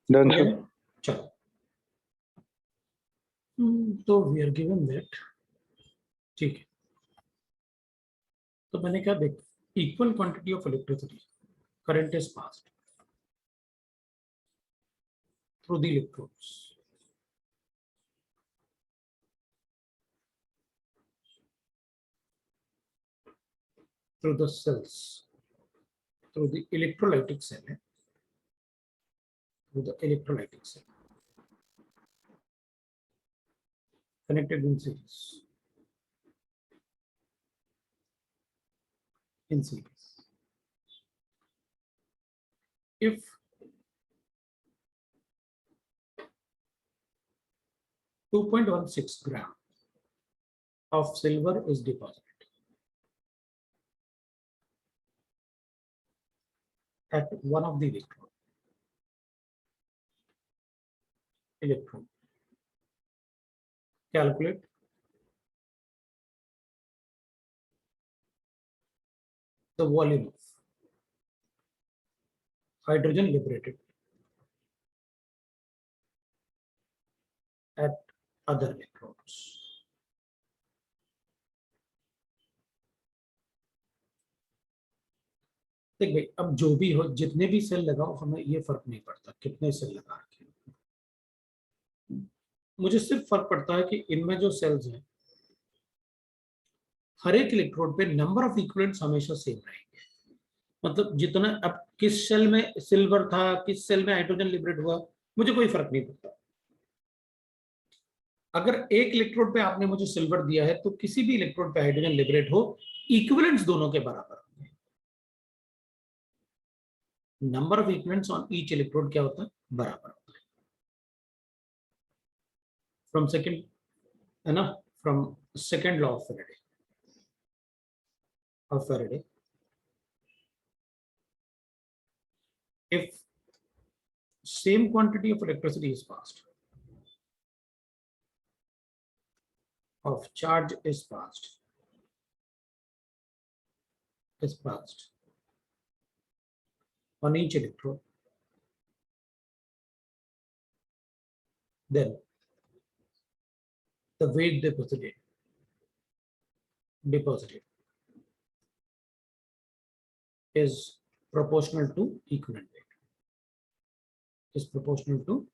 डन हो सर। गया? चलो, तो वी आर गिवन दैट, ठीक है। तो मैंने क्या देख, equal quantity of electricity current is passed through the electrodes, through the cells, through the electrolytic cell, through the electrolytic cell, connected in series, in series. If 2.16 gram of silver is deposited at one of the electron. Calculate the volume of hydrogen liberated at other electrodes. देख भाई, अब जो भी हो, जितने भी cell लगाओ, हमें ये फर्क नहीं पड़ता कितने सेल लगा रखे हैं। मुझे सिर्फ फर्क पड़ता है कि इनमें जो सेल्स हैं, हर एक इलेक्ट्रोड पे नंबर ऑफ इक्विवेलेंट्स हमेशा सेम रहेंगे। मतलब जितना अब किस सेल में सिल्वर था, किस सेल में हाइड्रोजन लिबरेट हुआ, मुझे कोई फर्क नहीं पड़ता। अगर एक इलेक्ट्रोड पे आपने मुझे सिल्वर दिया है, तो किसी भी इलेक्ट्रोड पे हाइड्रोजन लिबरेट हो, इक्विवेलेंट्स दोनों के बराबर होंगे। Number of equivalents on each electrode क्या होता है? बराबर होता है। फ्रॉम सेकंड, है ना, from second law of Faraday, if same quantity of electricity is passed, of charge is passed on each electrode, then the weight deposited is proportional to equivalent weight. Is proportional to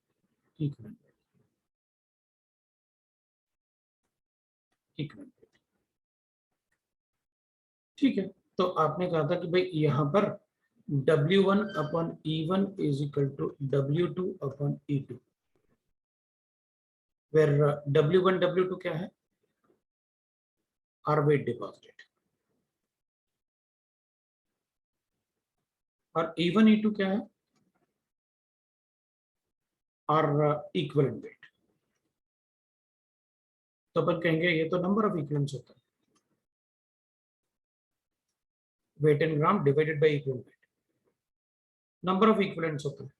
equivalent weight. Equivalent weight. ठीक है, तो आपने कहा था कि भाई यहाँ पर W1 upon E1 is equal to W2 upon E2, where W1 W2 क्या है? R weight deposited. और E1 E2 क्या है? R equivalent weight. तो अपन कहेंगे ये तो नंबर ऑफ इक्विवेलेंट्स होता है, weight in gram divided by equivalent weight, number of equivalents होता है।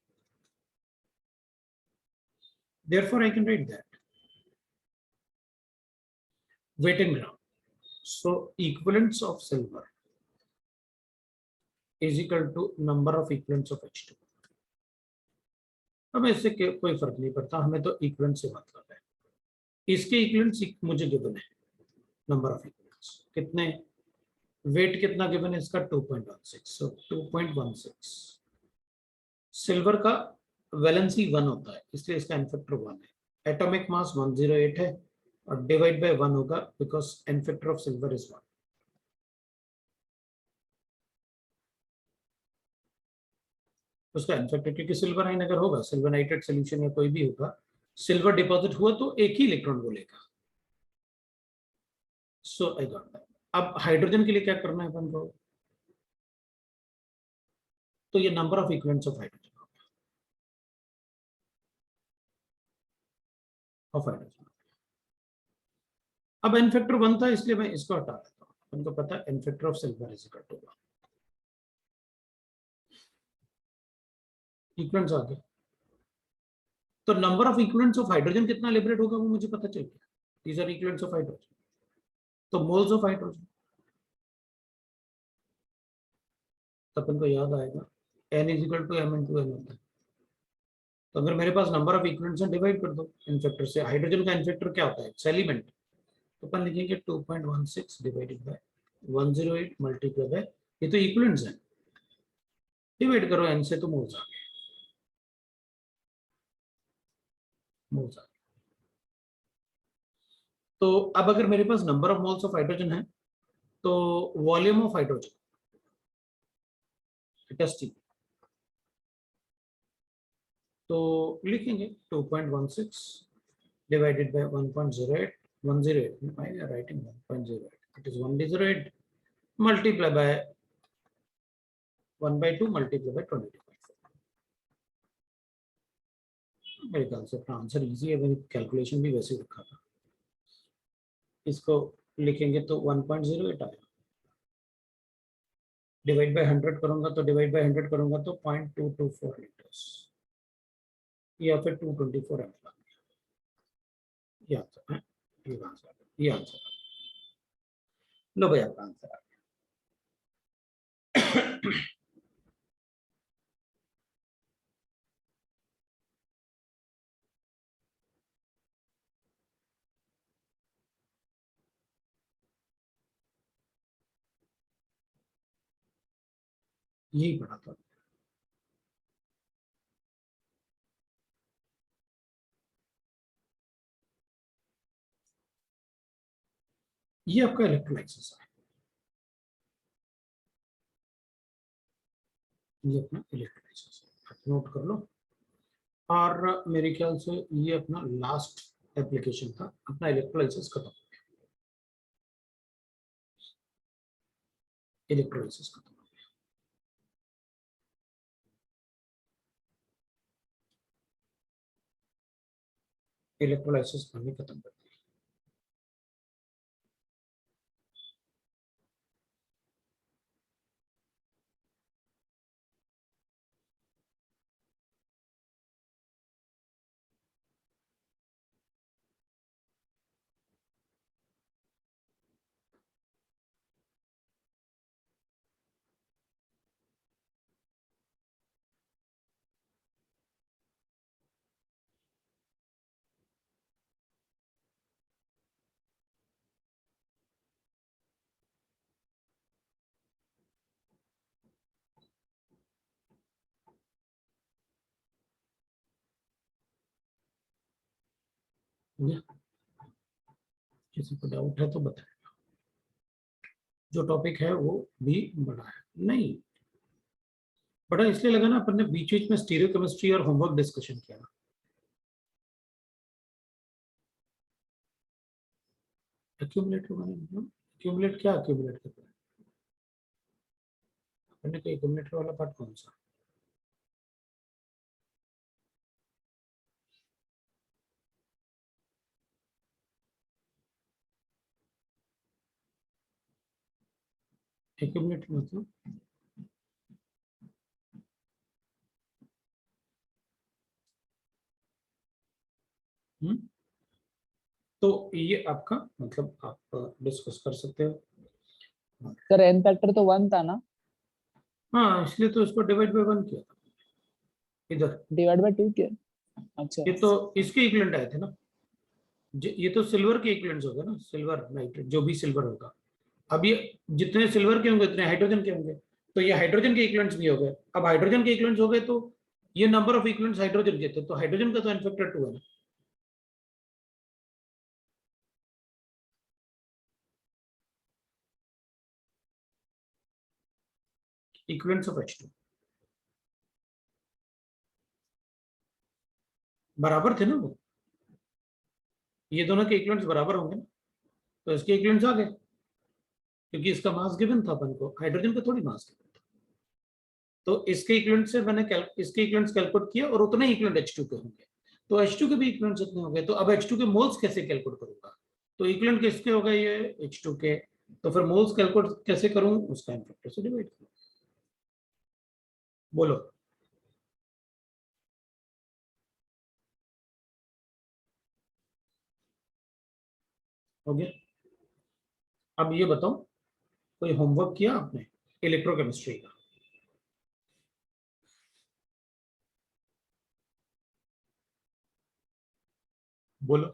Therefore I can write that weight in gram, so equivalents of silver is equal to number of equivalents of H2. अब इससे कोई फर्क नहीं पड़ता, हमें तो इक्विवेलेंट से मतलब है। इसके इक्विवेलेंट्स मुझे गिवन है, नंबर ऑफ इक्विवेलेंट्स कितने, वेट कितना गिवन है इसका 2.16, सो 2.16। सिल्वर का वैलेंसी 1 होता है, इसलिए इसका एन फैक्टर 1 है। एटॉमिक मास 108 है और डिवाइड बाय 1 होगा, because n factor of silver is 1। उसका एन फैक्टर, क्योंकि सिल्वर आयन अगर होगा, सिल्वर नाइट्रेट सोल्यूशन या कोई भी होगा, सिल्वर डिपॉजिट हुआ तो एक ही इलेक्ट्रॉन को लेगा। सो आई गॉट दैट। अब हाइड्रोजन के लिए क्या करना है अपन को, तो ये number of equivalents of hydrogen अब एन फैक्टर 1 था, इसलिए मैं इसको हटा देता हूं। अपन को पता है n factor of silver is equal to 1। Equivalents आ गए, तो number of equivalents of hydrogen कितना लिबरेट होगा वो मुझे पता चल गया। These are equivalents of hydrogen, तो मोल्स ऑफ हाइड्रोजन, तो अपन को याद आएगा n is equal to m into n होता है। तो अगर मेरे पास नंबर ऑफ इक्विवेलेंट्स है, डिवाइड कर दो एन फैक्टर से। हाइड्रोजन का एन फैक्टर क्या होता है? इट्स एलिमेंट, तो अपन लिखेंगे 2.16 डिवाइडेड बाय 108 मल्टीप्लाई बाय, ये तो इक्विवेलेंट्स हैं, डिवाइड करो n से, तो मोल्स आ गए, मोल्स आ गए। तो अब अगर मेरे पास number of moles of hydrogen है, तो वॉल्यूम ऑफ हाइड्रोजन टेस्टिंग, तो लिखेंगे 2.16 divided by 1.08, 108, why are writing 1.08? It is 108 multiply by 1/2 multiply by 22.4. मेरे ख्याल से अपना आंसर इजी है, मैंने कैलकुलेशन भी वैसे ही रखा था। इसको लिखेंगे तो 1.08 आएगा, डिवाइड बाय 100 करूंगा तो 0.224 लीटर्स या फिर 224 ml। ये आंसर है, ये आंसर, ये आंसर। लो भाई आपका आंसर आ गया। यही पढ़ा था। ये आपका इलेक्ट्रोलाइसिस है, ये अपना इलेक्ट्रोलाइसिस है, आप नोट कर लो। और मेरे ख्याल से ये अपना लास्ट एप्लीकेशन था, अपना इलेक्ट्रोलाइसिस खत्म, इलेक्ट्रोलाइसिस खत्म। इलेक्ट्रोलाइसिस पढ़नी खत्म कर दी। किसी को डाउट है तो बताए, जो टॉपिक है वो भी बड़ा है। नहीं बड़ा इसलिए लगा ना, अपन ने बीच बीच में स्टीरियोकेमिस्ट्री और होमवर्क डिस्कशन किया ना। एक्यूमुलेट होगा ना, एक्यूमुलेट क्या एक्यूमुलेट करता है अपन ने, तो एक्यूमुलेटर वाला पार्ट कौन सा? एक्यूमुलेट मतलब हम्म, तो ये आपका मतलब आप डिस्कस कर सकते हो। सर n फैक्टर तो 1 था ना, हाँ इसलिए तो इसको डिवाइड बाय 1 किया था इधर। डिवाइड बाय 2 किया। अच्छा ये तो इसके इक्विवेलेंट आए थे ना, ये तो सिल्वर के इक्विवेलेंट्स हो गए ना, सिल्वर नाइट्रेट जो भी सिल्वर होगा। अब ये जितने सिल्वर के होंगे उतने हाइड्रोजन के होंगे, तो ये हाइड्रोजन के इक्विवेलेंट्स भी हो गए। अब हाइड्रोजन के इक्विवेलेंट्स हो गए तो ये नंबर ऑफ इक्विवेलेंट्स हाइड्रोजन के थे, तो हाइड्रोजन का तो n फैक्टर 2 है ना। इक्विवेलेंट्स ऑफ H2 बराबर थे ना वो, ये दोनों के इक्विवेलेंट्स बराबर होंगे ना, तो इसके इक्विवेलेंट्स आ गए, क्योंकि इसका मास गिवन था अपन को, हाइड्रोजन का थोड़ी मास गिवन था। तो इसके इक्विवेलेंट से मैंने इसके इक्विवेलेंट्स कैलकुलेट किया और उतने इक्विवेलेंट H2 के होंगे, तो H2 के भी इक्विवेलेंट्स इतने हो गए। तो अब H2 के मोल्स कैसे कैलकुलेट करूंगा, तो इक्विवेलेंट किसके हो गए ये H2 के, तो फिर मोल्स कैलकुलेट कैसे करूं, उसका n फैक्टर से डिवाइड करूं। बोलो हो गया। अब ये बताओ, कोई होमवर्क किया आपने इलेक्ट्रोकेमिस्ट्री का? बोलो।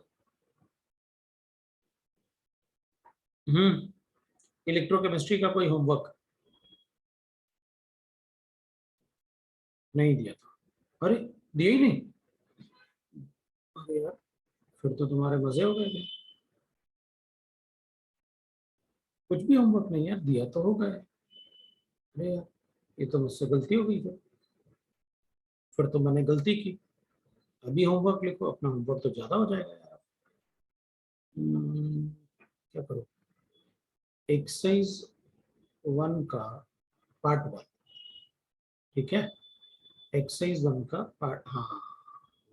इलेक्ट्रोकेमिस्ट्री का कोई होमवर्क नहीं दिया था? अरे दिया ही नहीं? अरे यार, फिर तो तुम्हारे मजे हो गए। कुछ भी होमवर्क नहीं यार, दिया तो हो गए। अरे यार, ये तो मुझसे गलती हो गई फिर तो मैंने गलती की। अभी होमवर्क लिखो, अपना होमवर्क तो ज्यादा हो जाएगा यार। क्या करो, एक्सरसाइज 1 का पार्ट 1, ठीक है, एक्सरसाइज 1 का पार्ट, हाँ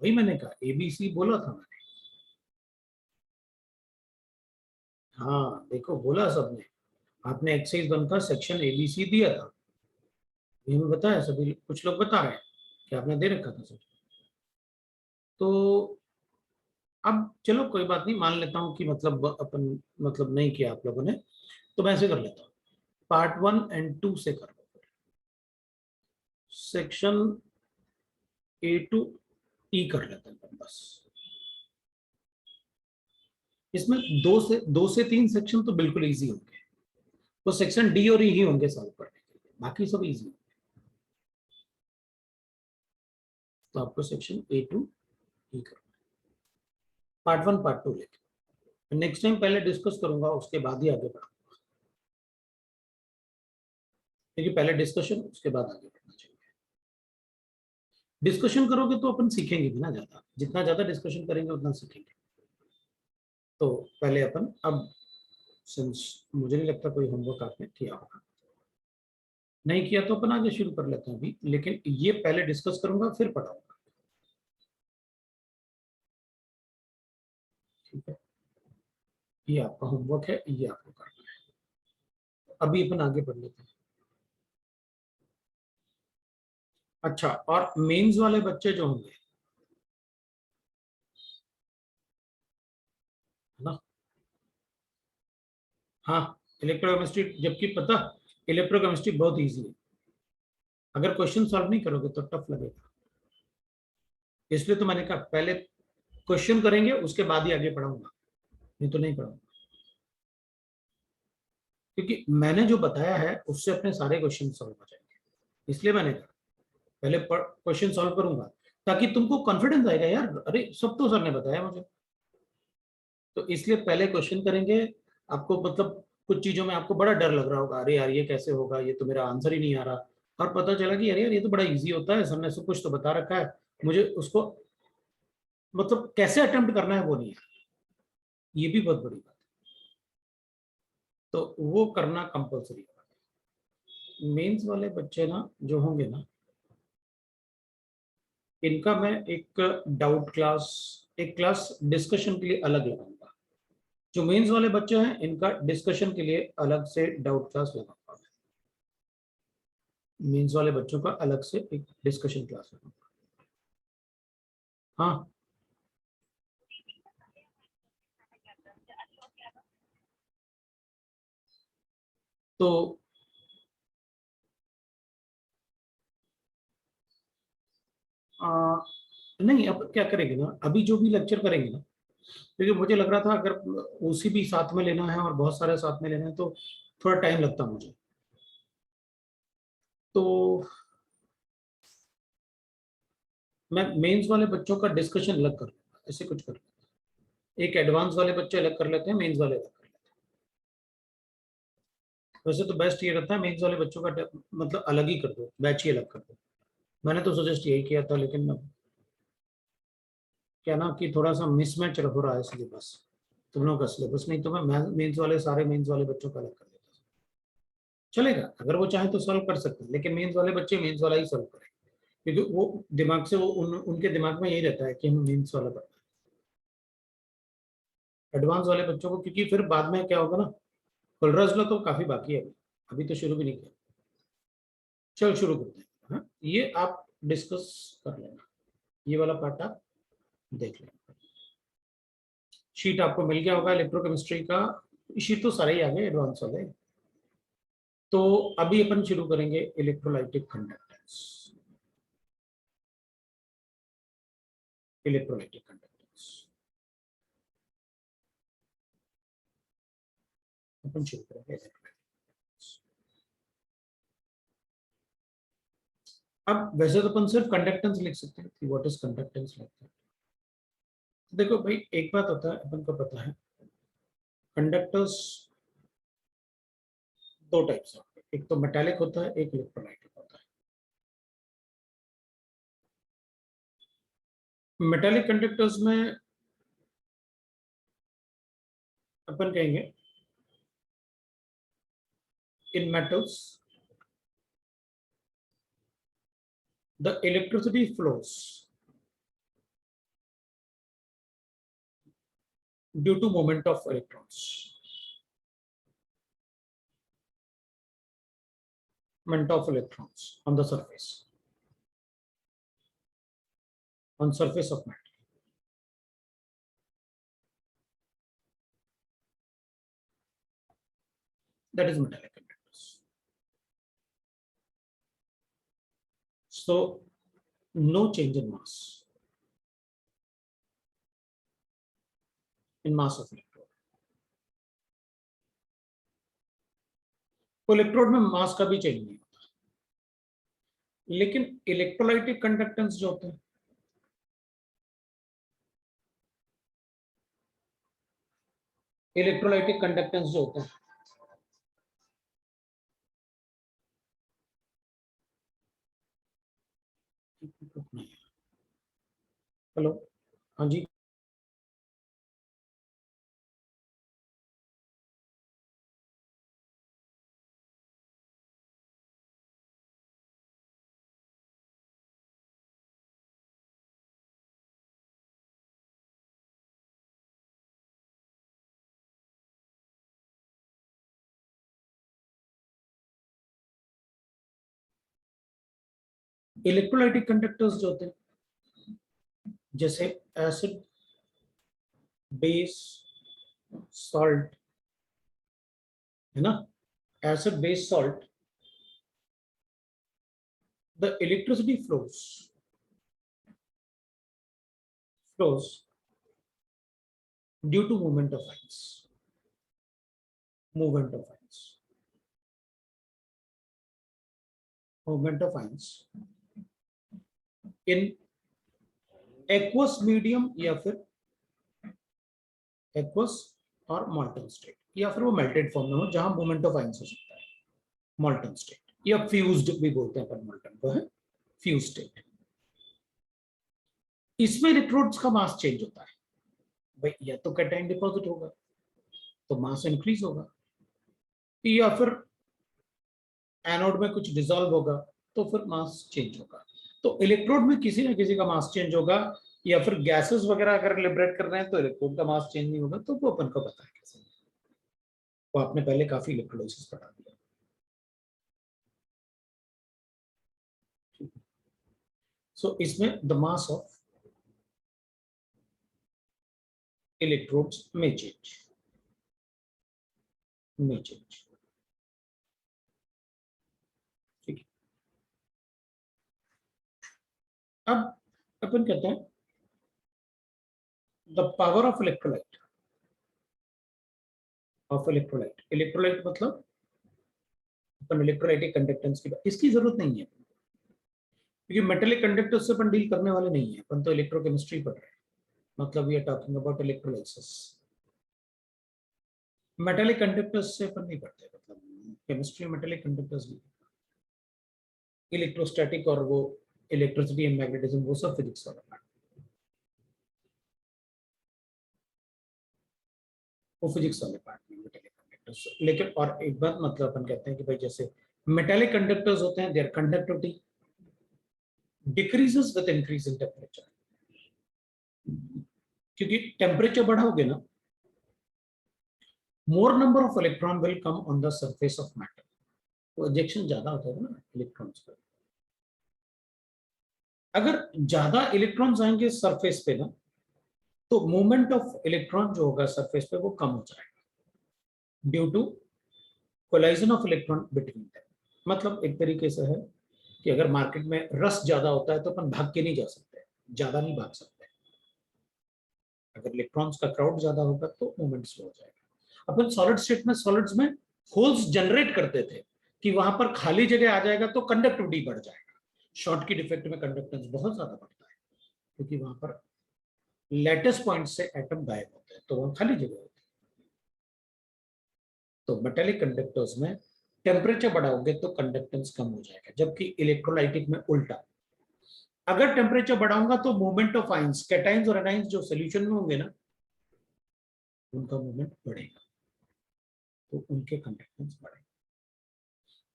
वही मैंने कहा, एबीसी बोला था मैंने। हाँ देखो, बोला सबने, आपने एक्सरसाइज 1 का सेक्शन एबीसी दिया था, ये हमें बताया, सभी कुछ लोग बता रहे हैं कि आपने दे रखा था सर। तो अब चलो कोई बात नहीं, मान लेता हूँ कि मतलब अपन मतलब नहीं किया आप लोगों ने, तो मैं ऐसे कर लेता हूँ, पार्ट 1 एंड 2 से कर लो, सेक्शन ए टू ई कर लेते हैं बस। इसमें 2 से 3 सेक्शन तो बिल्कुल इजी होंगे, तो सेक्शन डी और ई ही होंगे सॉल्व करने के लिए, बाकी सब इजी होंगे। तो आपको सेक्शन ए टू ई करना है, पार्ट 1 पार्ट 2 लेके नेक्स्ट टाइम पहले डिस्कस करूंगा, उसके बाद ही आगे बढ़ूंगा, क्योंकि पहले डिस्कशन उसके बाद आगे बढ़ना चाहिए। डिस्कशन करोगे तो अपन सीखेंगे भी ना ज्यादा, जितना ज्यादा डिस्कशन करेंगे उतना सीखेंगे। तो पहले अपन अब, सिंस मुझे नहीं लगता कोई होमवर्क आपने किया होगा, नहीं किया तो अपन आगे शुरू कर लेते हैं अभी, लेकिन ये पहले डिस्कस करूंगा फिर पढ़ाऊंगा, ठीक है। ये आपका होमवर्क है, ये आपको करना है। अभी अपन आगे बढ़ लेते हैं। अच्छा, और मेंस वाले बच्चे जो होंगे, है ना, हाँ, इलेक्ट्रोकेमिस्ट्री, जबकि पता, इलेक्ट्रोकेमिस्ट्री बहुत इजी है, अगर क्वेश्चन सॉल्व नहीं करोगे तो टफ लगेगा, इसलिए तो मैंने कहा पहले क्वेश्चन करेंगे उसके बाद ही आगे पढ़ाऊंगा, नहीं तो नहीं पढ़ाऊंगा, क्योंकि मैंने जो बताया है उससे अपने सारे क्वेश्चन सॉल्व हो जाएंगे, इसलिए मैंने कहा पहले क्वेश्चन सॉल्व करूंगा, ताकि तुमको कॉन्फिडेंस आएगा यार, अरे सब तो सर ने बताया मुझे, तो इसलिए पहले क्वेश्चन करेंगे। आपको मतलब कुछ चीजों में आपको बड़ा डर लग रहा होगा, अरे यार ये कैसे होगा, ये तो मेरा आंसर ही नहीं आ रहा, और पता चला कि अरे यार ये तो बड़ा इजी होता है, सर ने सब कुछ तो बता रखा है, मुझे उसको मतलब कैसे अटेम्प्ट करना है वो नहीं है, ये भी बहुत बड़ी बात है, तो वो करना कंपलसरी है। मेंस वाले बच्चे ना जो होंगे ना, इनका मैं एक डाउट क्लास, एक क्लास डिस्कशन के लिए अलग लगाऊंगा, जो मेंस वाले बच्चे हैं इनका डिस्कशन के लिए अलग से डाउट क्लास लगाऊंगा, मेंस वाले बच्चों का अलग से एक डिस्कशन क्लास लगाऊंगा। हाँ, तो आ, नहीं, अब क्या करेंगे ना, अभी जो भी लेक्चर करेंगे ना, क्योंकि मुझे लग रहा था अगर उसी भी साथ में लेना है और बहुत सारे साथ में लेना है तो थोड़ा टाइम लगता मुझे, तो मैं मेंस वाले बच्चों का डिस्कशन अलग कर लूंगा, ऐसे कुछ कर लूंगा, एक एडवांस वाले बच्चे अलग कर लेते हैं, मेंस वाले अलग कर लेते हैं। वैसे तो बेस्ट ये रहता है मेंस वाले बच्चों का मतलब अलग ही कर दो, बैच ही अलग कर दो, मैंने तो सजेस्ट यही किया था, लेकिन अब क्या ना कि थोड़ा सा मिसमैच हो रहा है सिलेबस, तुम लोगों का सिलेबस, नहीं तो मैं मेंस वाले सारे मेंस वाले बच्चों का अलग कर देता, चलेगा, अगर वो चाहे तो सॉल्व कर सकते हैं, लेकिन मेंस वाले बच्चे मेंस वाला ही सॉल्व करें, क्योंकि वो दिमाग से वो उनके दिमाग में यही रहता है कि हमें मेंस वाला पढ़ना है। एडवांस वाले बच्चों को, क्योंकि फिर बाद में क्या होगा ना, कोलराजुला तो काफी बाकी है, अभी अभी तो शुरू भी नहीं किया, चल शुरू करते हैं। हाँ, ये आप डिस्कस कर लेना, ये वाला पार्ट आप देख लेना, शीट आपको मिल गया होगा इलेक्ट्रोकेमिस्ट्री का, शीट तो सारे ही आ गए एडवांस वाले, तो अभी अपन शुरू करेंगे इलेक्ट्रोलाइटिक कंडक्टेंस, इलेक्ट्रोलाइटिक कंडक्टेंस अपन शुरू करेंगे। अब वैसे तो अपन सिर्फ कंडक्टेंस लिख सकते हैं कि व्हाट इज कंडक्टेंस लगता है, देखो भाई एक बात होता है, अपन को पता है कंडक्टर्स दो टाइप्स होते हैं, एक तो मेटालिक होता है, एक इलेक्ट्रोलाइटिक होता है। मेटालिक कंडक्टर्स में अपन कहेंगे in metals the electricity flows due to movement of electrons, movement of electrons on the surface, on surface of matter. That is metallic conductors. So no change in mass, in mass of electrode. तो electrode में मास का भी change नहीं होता, लेकिन electrolytic conductance जो होते हैं, इलेक्ट्रोलाइटिक कंडक्टेंस जो होते हैं, हेलो, हाँ जी, इलेक्ट्रोलाइटिक कंडक्टर्स जो होते हैं, जैसे एसिड, बेस, सॉल्ट, है ना, acid, base, salt, the electricity flows due to movement of ions, movement of ions in aqueous medium या फिर aqueous और molten state, या फिर वो melted form में हो जहां movement of ions हो सकता है, molten state या fused भी बोलते हैं पर molten को है fused state. इसमें इलेक्ट्रोड्स का मास चेंज होता है भाई, या तो कैटायन डिपॉजिट होगा तो मास इंक्रीज होगा, या फिर एनोड में कुछ डिसॉल्व होगा तो फिर मास चेंज होगा. तो इलेक्ट्रोड में किसी ना किसी का मास चेंज होगा, या फिर गैसेस वगैरह अगर लिबरेट कर रहे हैं तो इलेक्ट्रोड का मास चेंज नहीं होगा. तो वो अपन को पता है कैसे, वो आपने पहले काफी इलेक्ट्रोलाइसिस पढ़ा दिया. सो इसमें द मास ऑफ इलेक्ट्रोड्स में चेंज. ठीक है, अब अपन कहते हैं the power of electrolyte. Electrolyte मतलब अपन इलेक्ट्रोलाइटिक कंडक्टेंस की बात, इसकी जरूरत नहीं है क्योंकि मेटेलिक कंडक्टर्स से अपन डील करने वाले नहीं है, अपन तो इलेक्ट्रोकेमिस्ट्री पढ़ रहे हैं. मतलब we are talking about electrolysis. Metallic conductors से अपन नहीं पढ़ते, मतलब केमिस्ट्री में मेटेलिक कंडक्टर्स भी, इलेक्ट्रोस्टैटिक और वो इलेक्ट्रिसिटी एंड मैग्नेटिज्म वो सब फिजिक्स वाला पार्ट, वो फिजिक्स वाले पार्ट में मेटेलिक कंडक्टर्स. लेकिन और एक बात मतलब अपन कहते हैं कि भाई जैसे मेटेलिक कंडक्टर्स होते हैं, their conductivity decreases with increase in temperature. क्योंकि टेम्परेचर बढ़ाओगे ना, more number of electron will come on the surface of matter. तो इजेक्शन ज्यादा होता है ना इलेक्ट्रॉन्स का. अगर ज्यादा इलेक्ट्रॉन्स आएंगे सरफेस पे ना, तो मूवमेंट ऑफ इलेक्ट्रॉन जो होगा सरफेस पे वो कम हो जाएगा due to collision of electron between them. मतलब एक तरीके से है कि अगर मार्केट में रस ज्यादा होता है तो अपन भाग के नहीं जा सकते, ज्यादा नहीं भाग सकते. अगर इलेक्ट्रॉन्स का क्राउड ज्यादा होगा तो मूवमेंट स्लो हो जाएगा. अपन सॉलिड स्टेट में सॉलिड्स में होल्स जनरेट करते थे कि वहां पर खाली जगह आ जाएगा तो कंडक्टिविटी बढ़ जाएगा. शॉर्ट की डिफेक्ट में कंडक्टेंस बहुत ज्यादा बढ़ता है क्योंकि वहां पर लेटेस्ट पॉइंट से एटम गायब होते हैं तो वहां खाली जगह होती है. तो मेटेलिक कंडक्टर्स में टेम्परेचर बढ़ाओगे तो कंडक्टेंस कम हो जाएगा, जबकि इलेक्ट्रोलाइटिक में उल्टा. अगर टेम्परेचर बढ़ाऊंगा तो मूवमेंट ऑफ आयंस, कैटायंस और एनायंस जो सॉल्यूशन में होंगे ना, उनका मूवमेंट बढ़ेगा तो उनके कंडक्टेंस बढ़ेगा.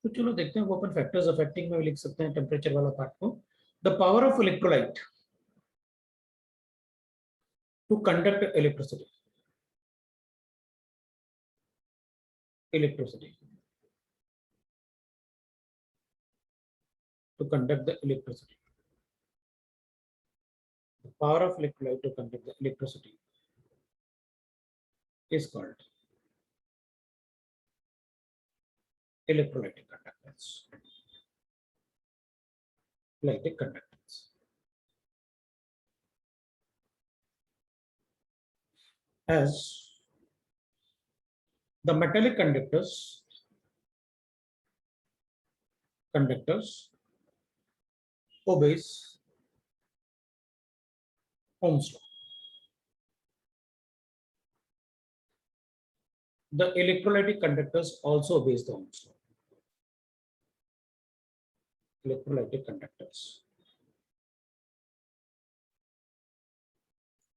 तो चलो देखते हैं, वो अपन फैक्टर्स अफेक्टिंग में लिख सकते हैं टेम्परेचर वाला पार्ट को. The power of electrolyte to conduct electricity. electricity to conduct the electricity. The power of electrolyte to conduct the electricity is called electrolytic conductance. Electrolytic conductance. As the metallic conductors obeys Ohm's law. The electrolytic conductors also obeys the Ohm's law. Electrolytic conductors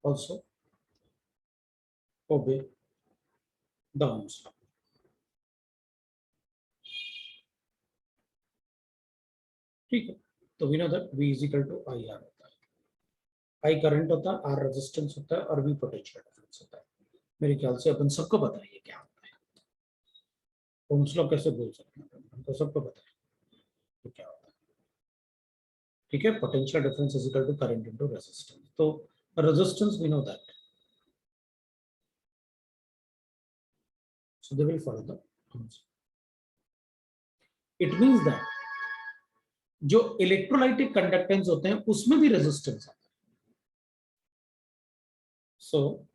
also obey the Ohm's law. ठीक है, तो we know that V is equal to IR होता है, I current होता है, R resistance होता है और V पोटेंशियल डिफरेंस होता है. मेरे ख्याल से अपन सबको पता है ये क्या होता है. ओम्स लॉ कैसे बोल सकते हैं, हमको सबको पता है ये क्या होता है. ठीक है, potential difference is equal to current into resistance. तो resistance we know that, so they will follow the Ohm's. It means that जो इलेक्ट्रोलाइटिक कंडक्टेंस होते हैं उसमें भी रेजिस्टेंस आता है. So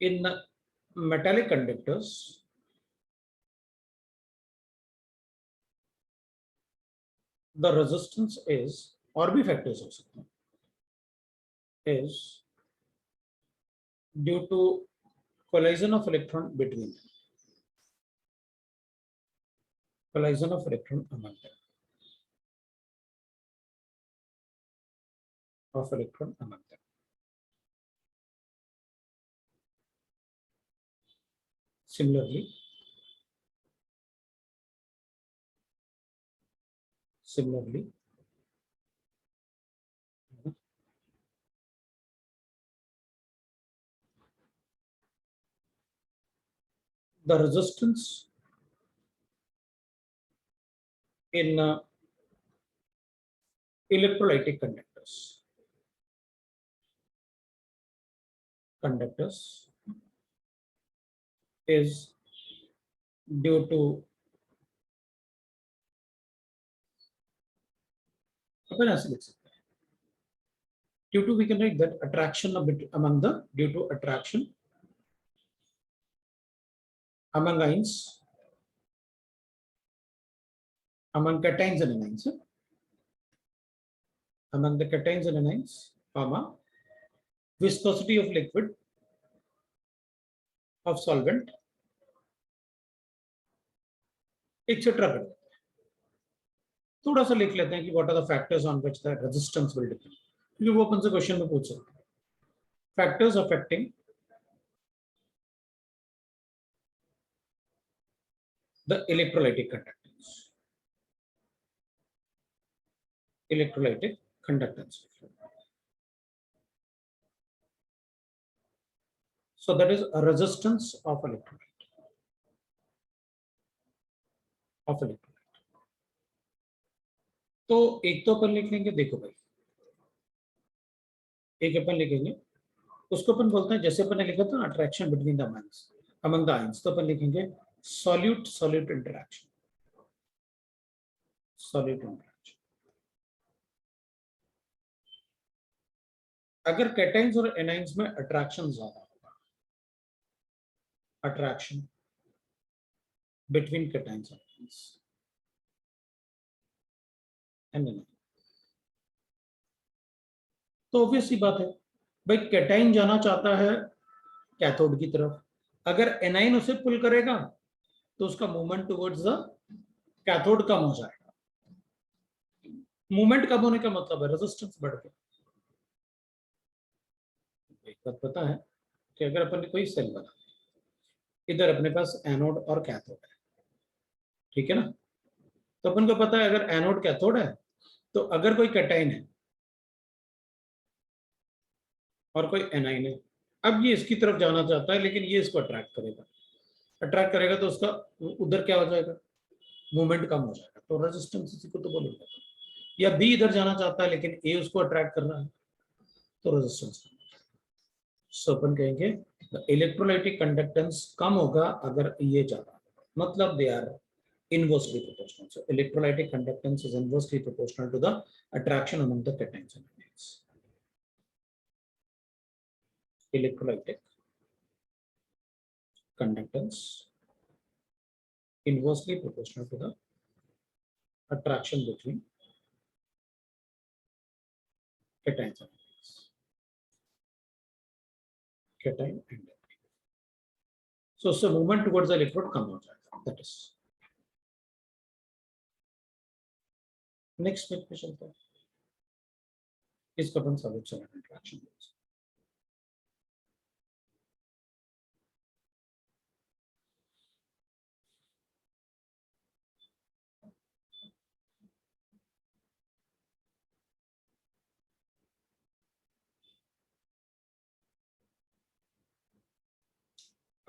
in metallic conductors the resistance is, और भी फैक्टर्स हो सकते हैं, is due to collision of electron between them. Collision of electron among them. Of electron among them. Similarly, the resistance in electrolytic conductors is due to अपन ऐसे लिख सकते हैं, due to we can write that attraction among the, due to attraction among ions, among cations and anions, among the cations and anions, comma, viscosity of liquid, of solvent, etc. थोड़ा सा लिख लेते हैं कि what are the factors on which the resistance will depend, क्योंकि वो अपन से question में पूछ सकते हैं. Factors affecting the electrolytic conductance. So that is a resistance of electrolyte. तो एक तो अपन लिख लेंगे, देखो भाई, एक अपन लिखेंगे, उसको अपन बोलते हैं, जैसे अपन ने लिखा था attraction between the ions, among the ions, तो अपन लिखेंगे सॉल्यूट इंटरैक्शन. अगर कैटायंस और एनायंस में अट्रैक्शन ज्यादा होगा, अट्रैक्शन बिटवीन कैटायंस और एनायंस, तो ऑब्वियस सी बात है भाई, कैटाइन जाना चाहता है कैथोड की तरफ, अगर एनाइन उसे पुल करेगा तो उसका मूवमेंट टुवर्ड्स द कैथोड कम हो जाएगा. मूवमेंट कम होने का मतलब है रेजिस्टेंस बढ़ गया. एक बात पता है कि अगर अपन ने कोई सेल बना, इधर अपने पास एनोड और कैथोड है, ठीक है ना, तो अपन को पता है अगर एनोड कैथोड है तो अगर कोई कैटाइन है और कोई एनाइन है अब ये इसकी तरफ जाना चाहता है, लेकिन ये इसको अट्रैक्ट करेगा। अट्रैक्ट करेगा तो उसका उधर क्या हो जाएगा, मूवमेंट कम हो जाएगा, तो रेजिस्टेंस इसी को तो बोलेंगे। या बी इधर जाना चाहता है लेकिन ए उसको अट्रैक्ट कर रहा है, तो रेजिस्टेंस। सो अपन कहेंगे इलेक्ट्रोलाइटिक कंडक्टेंस कम होगा अगर ये ज्यादा, मतलब they are inversely proportional. So electrolytic conductance is inversely proportional to the attraction among the cations and anions. Electrolytic conductance inversely proportional to the attraction between cations and anions. Cation and anion. So उससे movement towards the electrode कम हो जाएगा. That is. Next पे चलते हैं. इसका अपन solid solid interaction.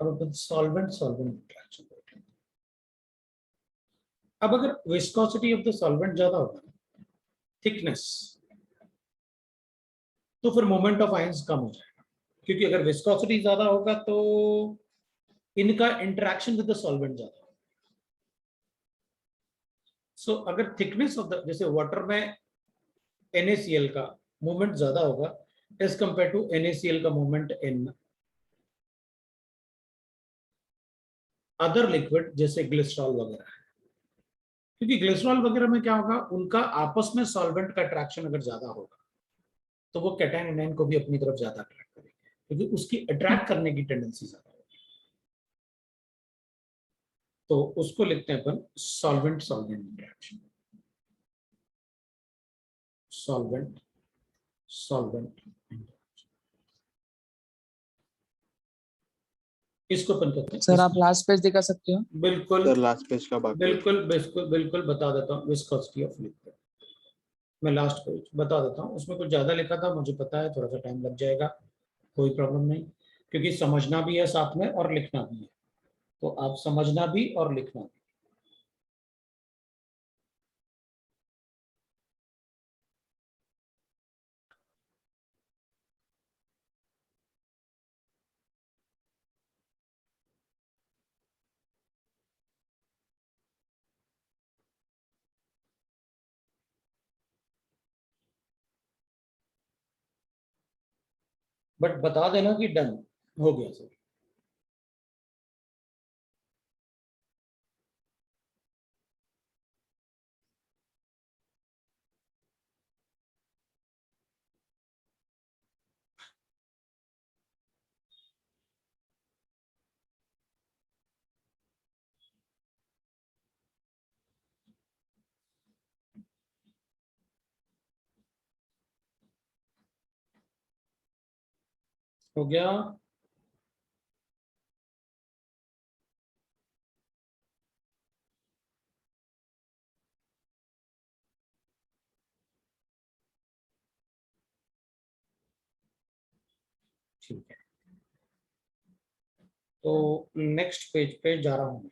अब अपन solvent solvent interaction करते हैं. अब अगर viscosity of the solvent ज्यादा होगा, थिकनेस, तो फिर मोमेंट ऑफ आयंस कम हो जाएगा, क्योंकि अगर विस्कोसिटी ज्यादा होगा तो इनका इंटरेक्शन विद द सॉल्वेंट ज्यादा होगा. सो अगर थिकनेस ऑफ द, जैसे वाटर में NaCl का मूवमेंट ज्यादा होगा एज कंपेयर टू NaCl का मूवमेंट इन अदर लिक्विड जैसे ग्लिसरॉल वगैरह है, क्योंकि ग्लिसरॉल वगैरह में क्या होगा, उनका आपस में सॉल्वेंट का अट्रैक्शन अगर ज्यादा होगा तो वो कैटायन एनायन को भी अपनी तरफ ज्यादा अट्रैक्ट करेंगे, क्योंकि उसकी अट्रैक्ट करने की टेंडेंसी ज्यादा होगी. तो उसको लिखते हैं अपन solvent solvent interaction. Solvent solvent interaction, इसको अपन कहते हैं. सर आप लास्ट पेज दिखा सकते हो? बिल्कुल सर लास्ट पेज का बाकी है। बिल्कुल बिल्कुल बिल्कुल बता देता हूँ. विस्कोसिटी ऑफ लिक्विड मैं लास्ट पेज बता देता हूँ. उसमें कुछ ज्यादा लिखा था, मुझे पता है, थोड़ा सा टाइम लग जाएगा, कोई प्रॉब्लम नहीं, क्योंकि समझना भी है साथ में और लिखना भी है, तो आप समझना भी और लिखना भी. बट बता देना कि डन हो गया सर. हो गया. ठीक है, तो नेक्स्ट पेज पे जा रहा हूं मैं.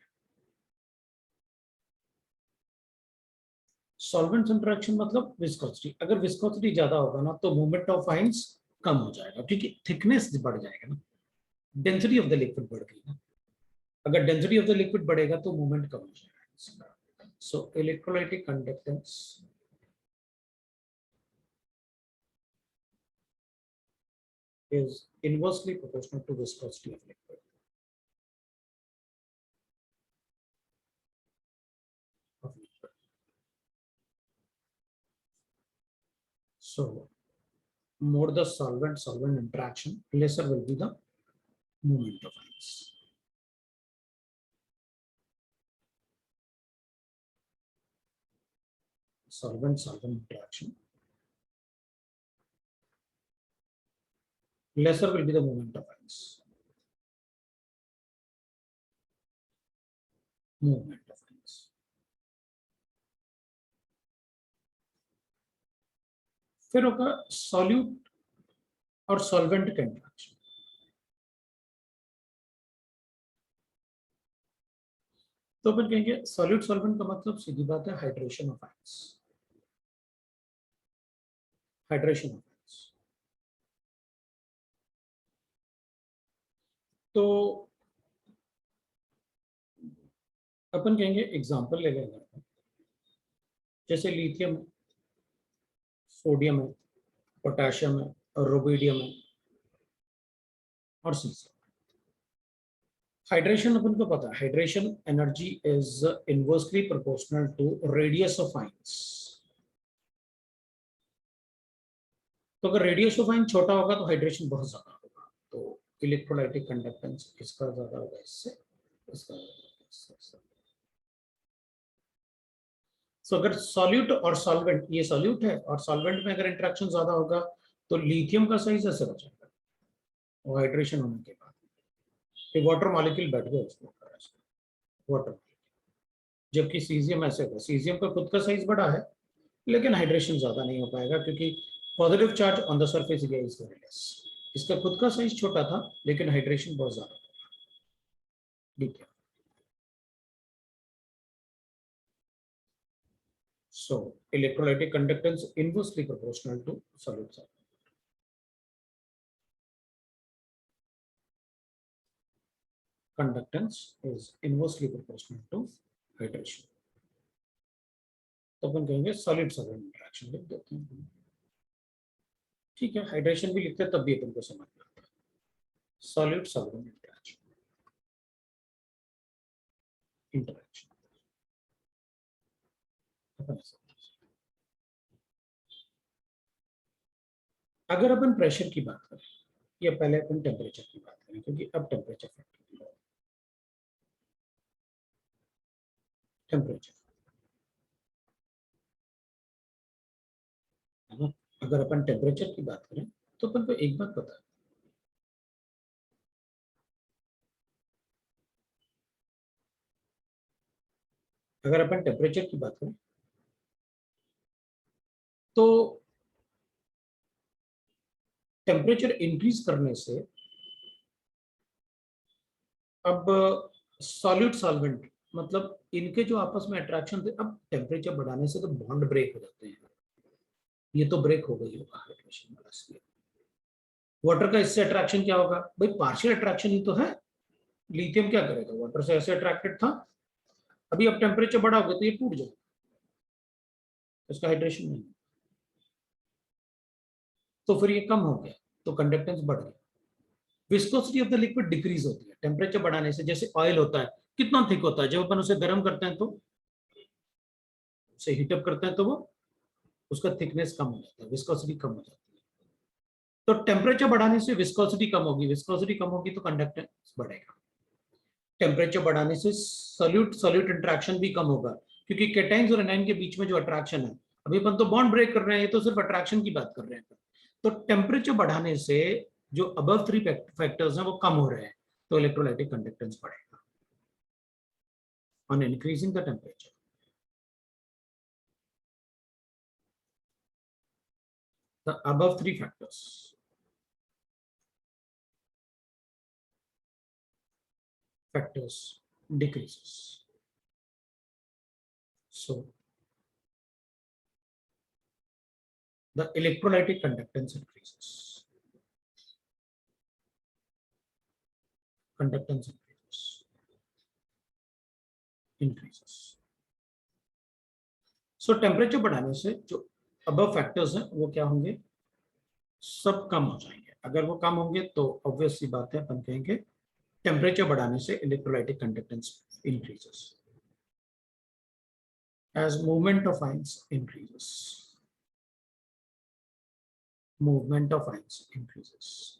सॉल्वेंट इंटरेक्शन मतलब विस्कोसिटी. अगर विस्कोसिटी ज्यादा होगा ना तो मूवमेंट ऑफ आयंस कम हो जाएगा, क्योंकि थिकनेस बढ़ जाएगा ना, डेंसिटी ऑफ द लिक्विड बढ़ गई ना. अगर डेंसिटी ऑफ द लिक्विड बढ़ेगा तो मूवमेंट कम हो जाएगा. So electrolytic conductance is inversely proportional to viscosity of liquid. So, more the solvent-solvent interaction, lesser will be the movement of ions. Solvent-solvent interaction, lesser will be the movement of ions. Movement of ions. फिर होगा solute और solvent का interaction. तो अपन कहेंगे solid solvent का मतलब सीधी बात है hydration of ions, hydration of ions. तो अपन कहेंगे एग्जांपल ले लेंगे, जैसे लिथियम है, सोडियम है, पोटेशियम है, और रुबिडियम है और सीजियम। हाइड्रेशन अपन को पता है, hydration energy is inversely proportional to radius of ions. तो अगर रेडियस ऑफ आयन छोटा होगा तो हाइड्रेशन बहुत ज्यादा होगा, तो इलेक्ट्रोलाइटिक कंडक्टेंस किसका ज्यादा होगा, इससे, इसका इससे। सो अगर सॉल्यूट और सॉल्वेंट, ये सॉल्यूट है और सॉल्वेंट में अगर इंटरेक्शन ज्यादा होगा तो लिथियम का साइज ऐसे हो जाएगा, और हाइड्रेशन होने के बाद ये वाटर मॉलिक्यूल बैठ गया उसके ऊपर, वाटर। जबकि सीजियम ऐसे होगा, सीजियम का खुद का साइज बड़ा है लेकिन हाइड्रेशन ज्यादा नहीं हो पाएगा, क्योंकि positive charge on the surface area is very less. इसका खुद का साइज छोटा था लेकिन हाइड्रेशन बहुत ज्यादा था, ठीक है। So electrolytic conductance inversely proportional to solid solvent. Conductance is inversely proportional to hydration. तो अपन कहेंगे सॉलिड सॉल्वेंट इंटरेक्शन लिख देते हैं, ठीक है। हाइड्रेशन भी लिखते हैं तब भी अपन को समझ में आता है, सॉलिड सॉल्वेंट इंटरेक्शन, इंटरेक्शन। अगर अपन प्रेशर की बात करें या पहले अपन टेम्परेचर की बात करें, क्योंकि अब टेम्परेचर फैक्टर, टेम्परेचर है ना। अगर अपन टेम्परेचर की बात करें तो अपन को एक बात पता है, अगर अपन टेम्परेचर की बात करें तो टेम्परेचर इंक्रीज करने से अब सॉलिड सॉल्वेंट, मतलब इनके जो आपस में अट्रैक्शन थे, अब टेम्परेचर बढ़ाने से तो बॉन्ड ब्रेक हो जाते हैं, ये तो ब्रेक हो गई होगा हाइड्रेशन वाला से। वाटर का इससे अट्रैक्शन क्या होगा भाई, पार्शियल अट्रैक्शन ही तो है। लिथियम क्या करेगा, वाटर से ऐसे अट्रैक्टेड था, अभी अब टेम्परेचर बढ़ा होगा तो ये टूट जाएगा, इसका हाइड्रेशन नहीं, तो फिर ये कम हो गया तो कंडक्टेंस बढ़ गया। Viscosity of the liquid decrease होती है टेम्परेचर बढ़ाने से। जैसे ऑयल होता है, कितना थिक होता है, जब अपन उसे गर्म करते हैं तो उसे हीटअप करते हैं तो वो उसका थिकनेस कम हो जाता है, विस्कोसिटी कम हो जाती है। तो टेम्परेचर बढ़ाने से विस्कोसिटी कम होगी, विस्कोसिटी कम होगी तो कंडक्टेंस बढ़ेगा। टेम्परेचर बढ़ाने से सॉल्यूट सॉल्यूट इंटरेक्शन भी कम होगा, क्योंकि केटाइन्स और एनाइन के बीच में जो अट्रैक्शन है, अभी अपन तो बॉन्ड ब्रेक कर रहे हैं, ये तो सिर्फ अट्रैक्शन की बात कर रहे हैं। तो टेम्परेचर बढ़ाने से जो अबव 3 फैक्टर्स हैं वो कम हो रहे हैं, तो इलेक्ट्रोलाइटिक कंडक्टेंस बढ़ेगा on increasing the temperature. The above 3 factors decreases. So the electrolytic conductance increases. Conductance increases. So temperature बढ़ाने से जो अबव फैक्टर्स हैं वो क्या होंगे, सब कम हो जाएंगे। अगर वो कम होंगे तो ऑब्वियस सी बात है, अपन कहेंगे टेम्परेचर बढ़ाने से electrolytic conductance increases as movement of ions increases. Movement of ions increases.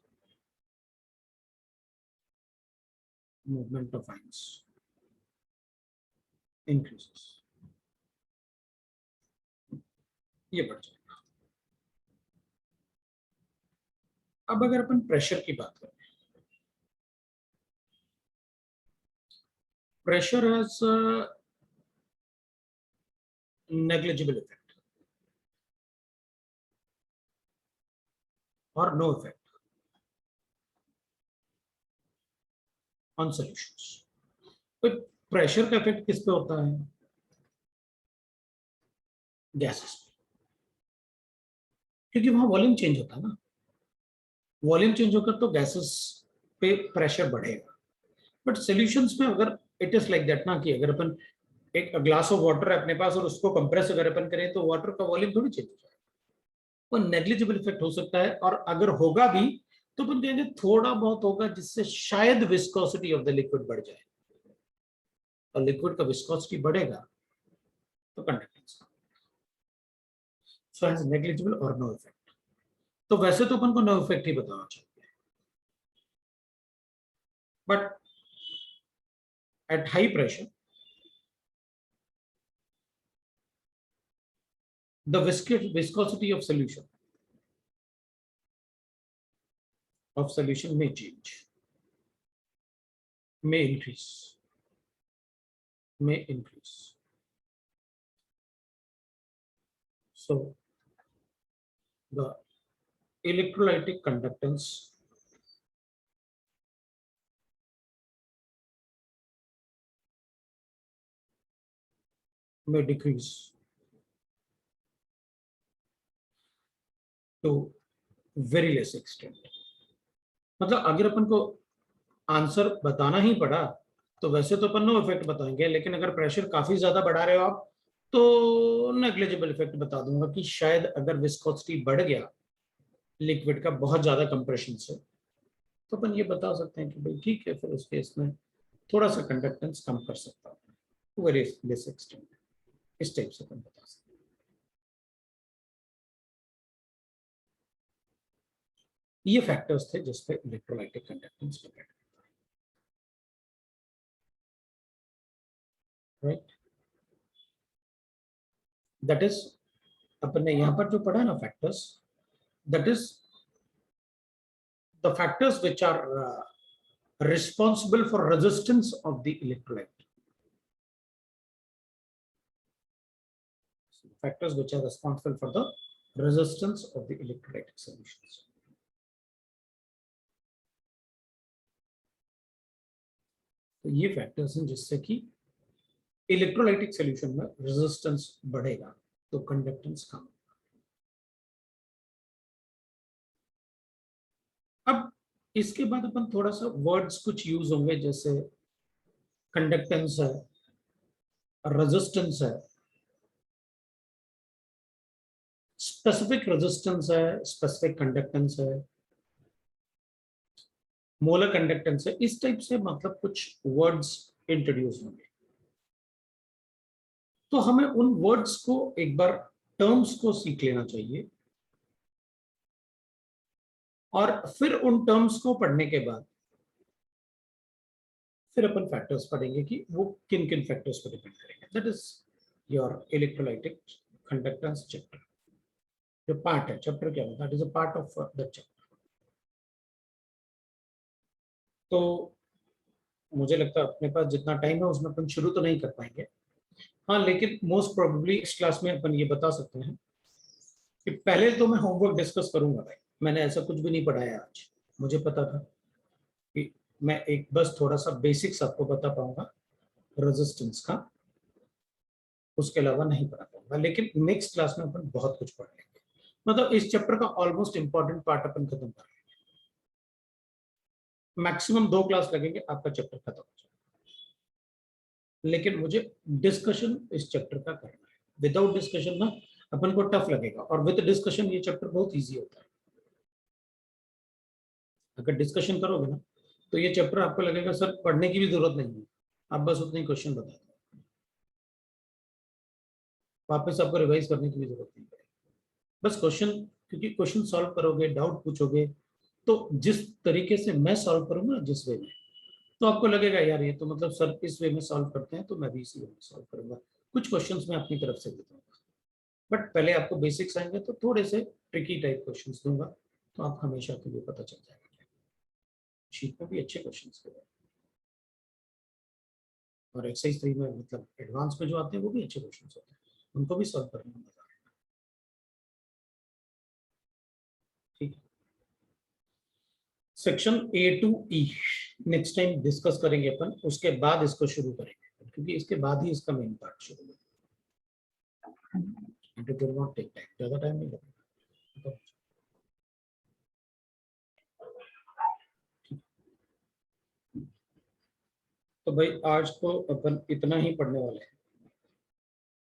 Movement of ions increases. ये बढ़ जाएगा। अब अगर अपन प्रेशर की बात करें, pressure has negligible effect or no effect on solutions. But pressure का इफेक्ट किस पे होता है? गैसेस पे, क्योंकि वहां वॉल्यूम चेंज होता है ना, वॉल्यूम चेंज होकर तो गैसेस पे प्रेशर बढ़ेगा। बट सॉल्यूशंस में अगर इट इज लाइक दैट ना, कि अगर अपन एक ग्लास ऑफ वाटर है अपने पास और उसको कंप्रेस अगर अपन करें तो वाटर का वॉल्यूम थोड़ी चेंज हो जाएगा, वो नेग्लिजिबल इफेक्ट हो सकता है। और अगर होगा भी तो अपन कहेंगे थोड़ा बहुत होगा, जिससे शायद विस्कोसिटी ऑफ द लिक्विड बढ़ जाए, और लिक्विड का विस्कोसिटी बढ़ेगा तो कंडक्टेंस, सो हैज नेग्लिजिबल और नो इफेक्ट। तो वैसे तो अपन को नो इफेक्ट ही बताना चाहिए, but at high pressure the viscosity of solution may change, may increase. So the electrolytic conductance may decrease to very less extent. मतलब अगर अपन को आंसर बताना ही पड़ा तो वैसे तो अपन नो इफेक्ट बताएंगे, लेकिन अगर प्रेशर काफी ज्यादा बढ़ा रहे हो आप तो नेग्लिजिबल इफेक्ट बता दूंगा कि शायद अगर विस्कोसिटी बढ़ गया लिक्विड का बहुत ज्यादा कंप्रेशन से, तो अपन ये बता सकते हैं कि भाई ठीक है, फिर उस केस में थोड़ा सा कंडक्टेंस कम कर सकता हूँ, वेरी लेस एक्सटेंट, इस टाइप से अपन बता सकते हैं। ये फैक्टर्स थे जिसपे इलेक्ट्रोलाइटिक कंडक्टेंस डिपेंड करता है, राइट। दैट इज अपन ने यहां पर जो पढ़ा ना factors, that is the factors which are responsible for resistance of the electrolyte. Factors which are responsible for the resistance of the electrolytic solutions. तो ये फैक्टर्स हैं जिससे कि इलेक्ट्रोलाइटिक सॉल्यूशन में रेजिस्टेंस बढ़ेगा तो कंडक्टेंस कम। अब इसके बाद अपन थोड़ा सा वर्ड्स कुछ यूज होंगे, जैसे कंडक्टेंस है, रेजिस्टेंस है, स्पेसिफिक रेजिस्टेंस है, स्पेसिफिक कंडक्टेंस है, मोलर कंडक्टेंस है, इस टाइप से मतलब कुछ वर्ड्स इंट्रोड्यूस होंगे। तो हमें उन वर्ड्स को एक बार टर्म्स को सीख लेना चाहिए, और फिर उन टर्म्स को पढ़ने के बाद फिर अपन फैक्टर्स पढ़ेंगे कि वो किन किन फैक्टर्स पर डिपेंड करेंगे। That is your electrolytic conductance chapter. जो पार्ट है चैप्टर क्या होता है, that is a part of the chapter. तो मुझे लगता है अपने पास जितना टाइम है उसमें अपन शुरू तो नहीं कर पाएंगे, हाँ, लेकिन मोस्ट प्रोबेबली इस क्लास में अपन ये बता सकते हैं कि पहले तो मैं होमवर्क डिस्कस करूंगा भाई, मैंने ऐसा कुछ भी नहीं पढ़ाया आज। मुझे पता था कि मैं एक बस थोड़ा सा बेसिक्स आपको बता पाऊंगा रेजिस्टेंस का, उसके अलावा नहीं पढ़ा पाऊंगा, लेकिन नेक्स्ट क्लास में अपन बहुत कुछ पढ़ लेंगे। मतलब इस चैप्टर का ऑलमोस्ट इंपॉर्टेंट पार्ट अपन खत्म कर लेंगे। मैक्सिमम 2 क्लास लगेंगे आपका चैप्टर खत्म हो जाएगा, लेकिन मुझे डिस्कशन इस चैप्टर का करना है। विदाउट डिस्कशन ना अपन को टफ लगेगा, और विद डिस्कशन ये चैप्टर बहुत इजी होता है। अगर डिस्कशन करोगे ना तो ये चैप्टर आपको लगेगा सर पढ़ने की भी जरूरत नहीं है, आप बस उतने क्वेश्चन बता दो, वापस आपको रिवाइज करने की भी जरूरत नहीं है। बस क्वेश्चन, क्योंकि क्वेश्चन सॉल्व करोगे, डाउट पूछोगे, तो जिस तरीके से मैं सॉल्व करूंगा जिस वे में, तो आपको लगेगा यार ये तो मतलब सर इस वे में सॉल्व करते हैं तो मैं भी इसी वे में सॉल्व करूंगा। कुछ क्वेश्चंस मैं अपनी तरफ से देता हूँ, बट पहले आपको बेसिक्स आएंगे तो थोड़े से ट्रिकी टाइप क्वेश्चंस दूंगा, तो आप हमेशा के लिए पता चल जाएगा। शीट में भी अच्छे क्वेश्चंस थे, और एक्सरसाइज 3 में मतलब एडवांस में जो आते हैं वो भी अच्छे क्वेश्चंस होते हैं, उनको भी सॉल्व करने में मजा आएगा। ठीक है, section A to E next time discuss करेंगे अपन, उसके बाद इसको शुरू करेंगे। क्योंकि इसके बाद ही इसका मेन पार्ट शुरू होगा। It will not take time, ज्यादा टाइम नहीं लगेगा। तो भाई आज तो अपन इतना ही पढ़ने वाले हैं।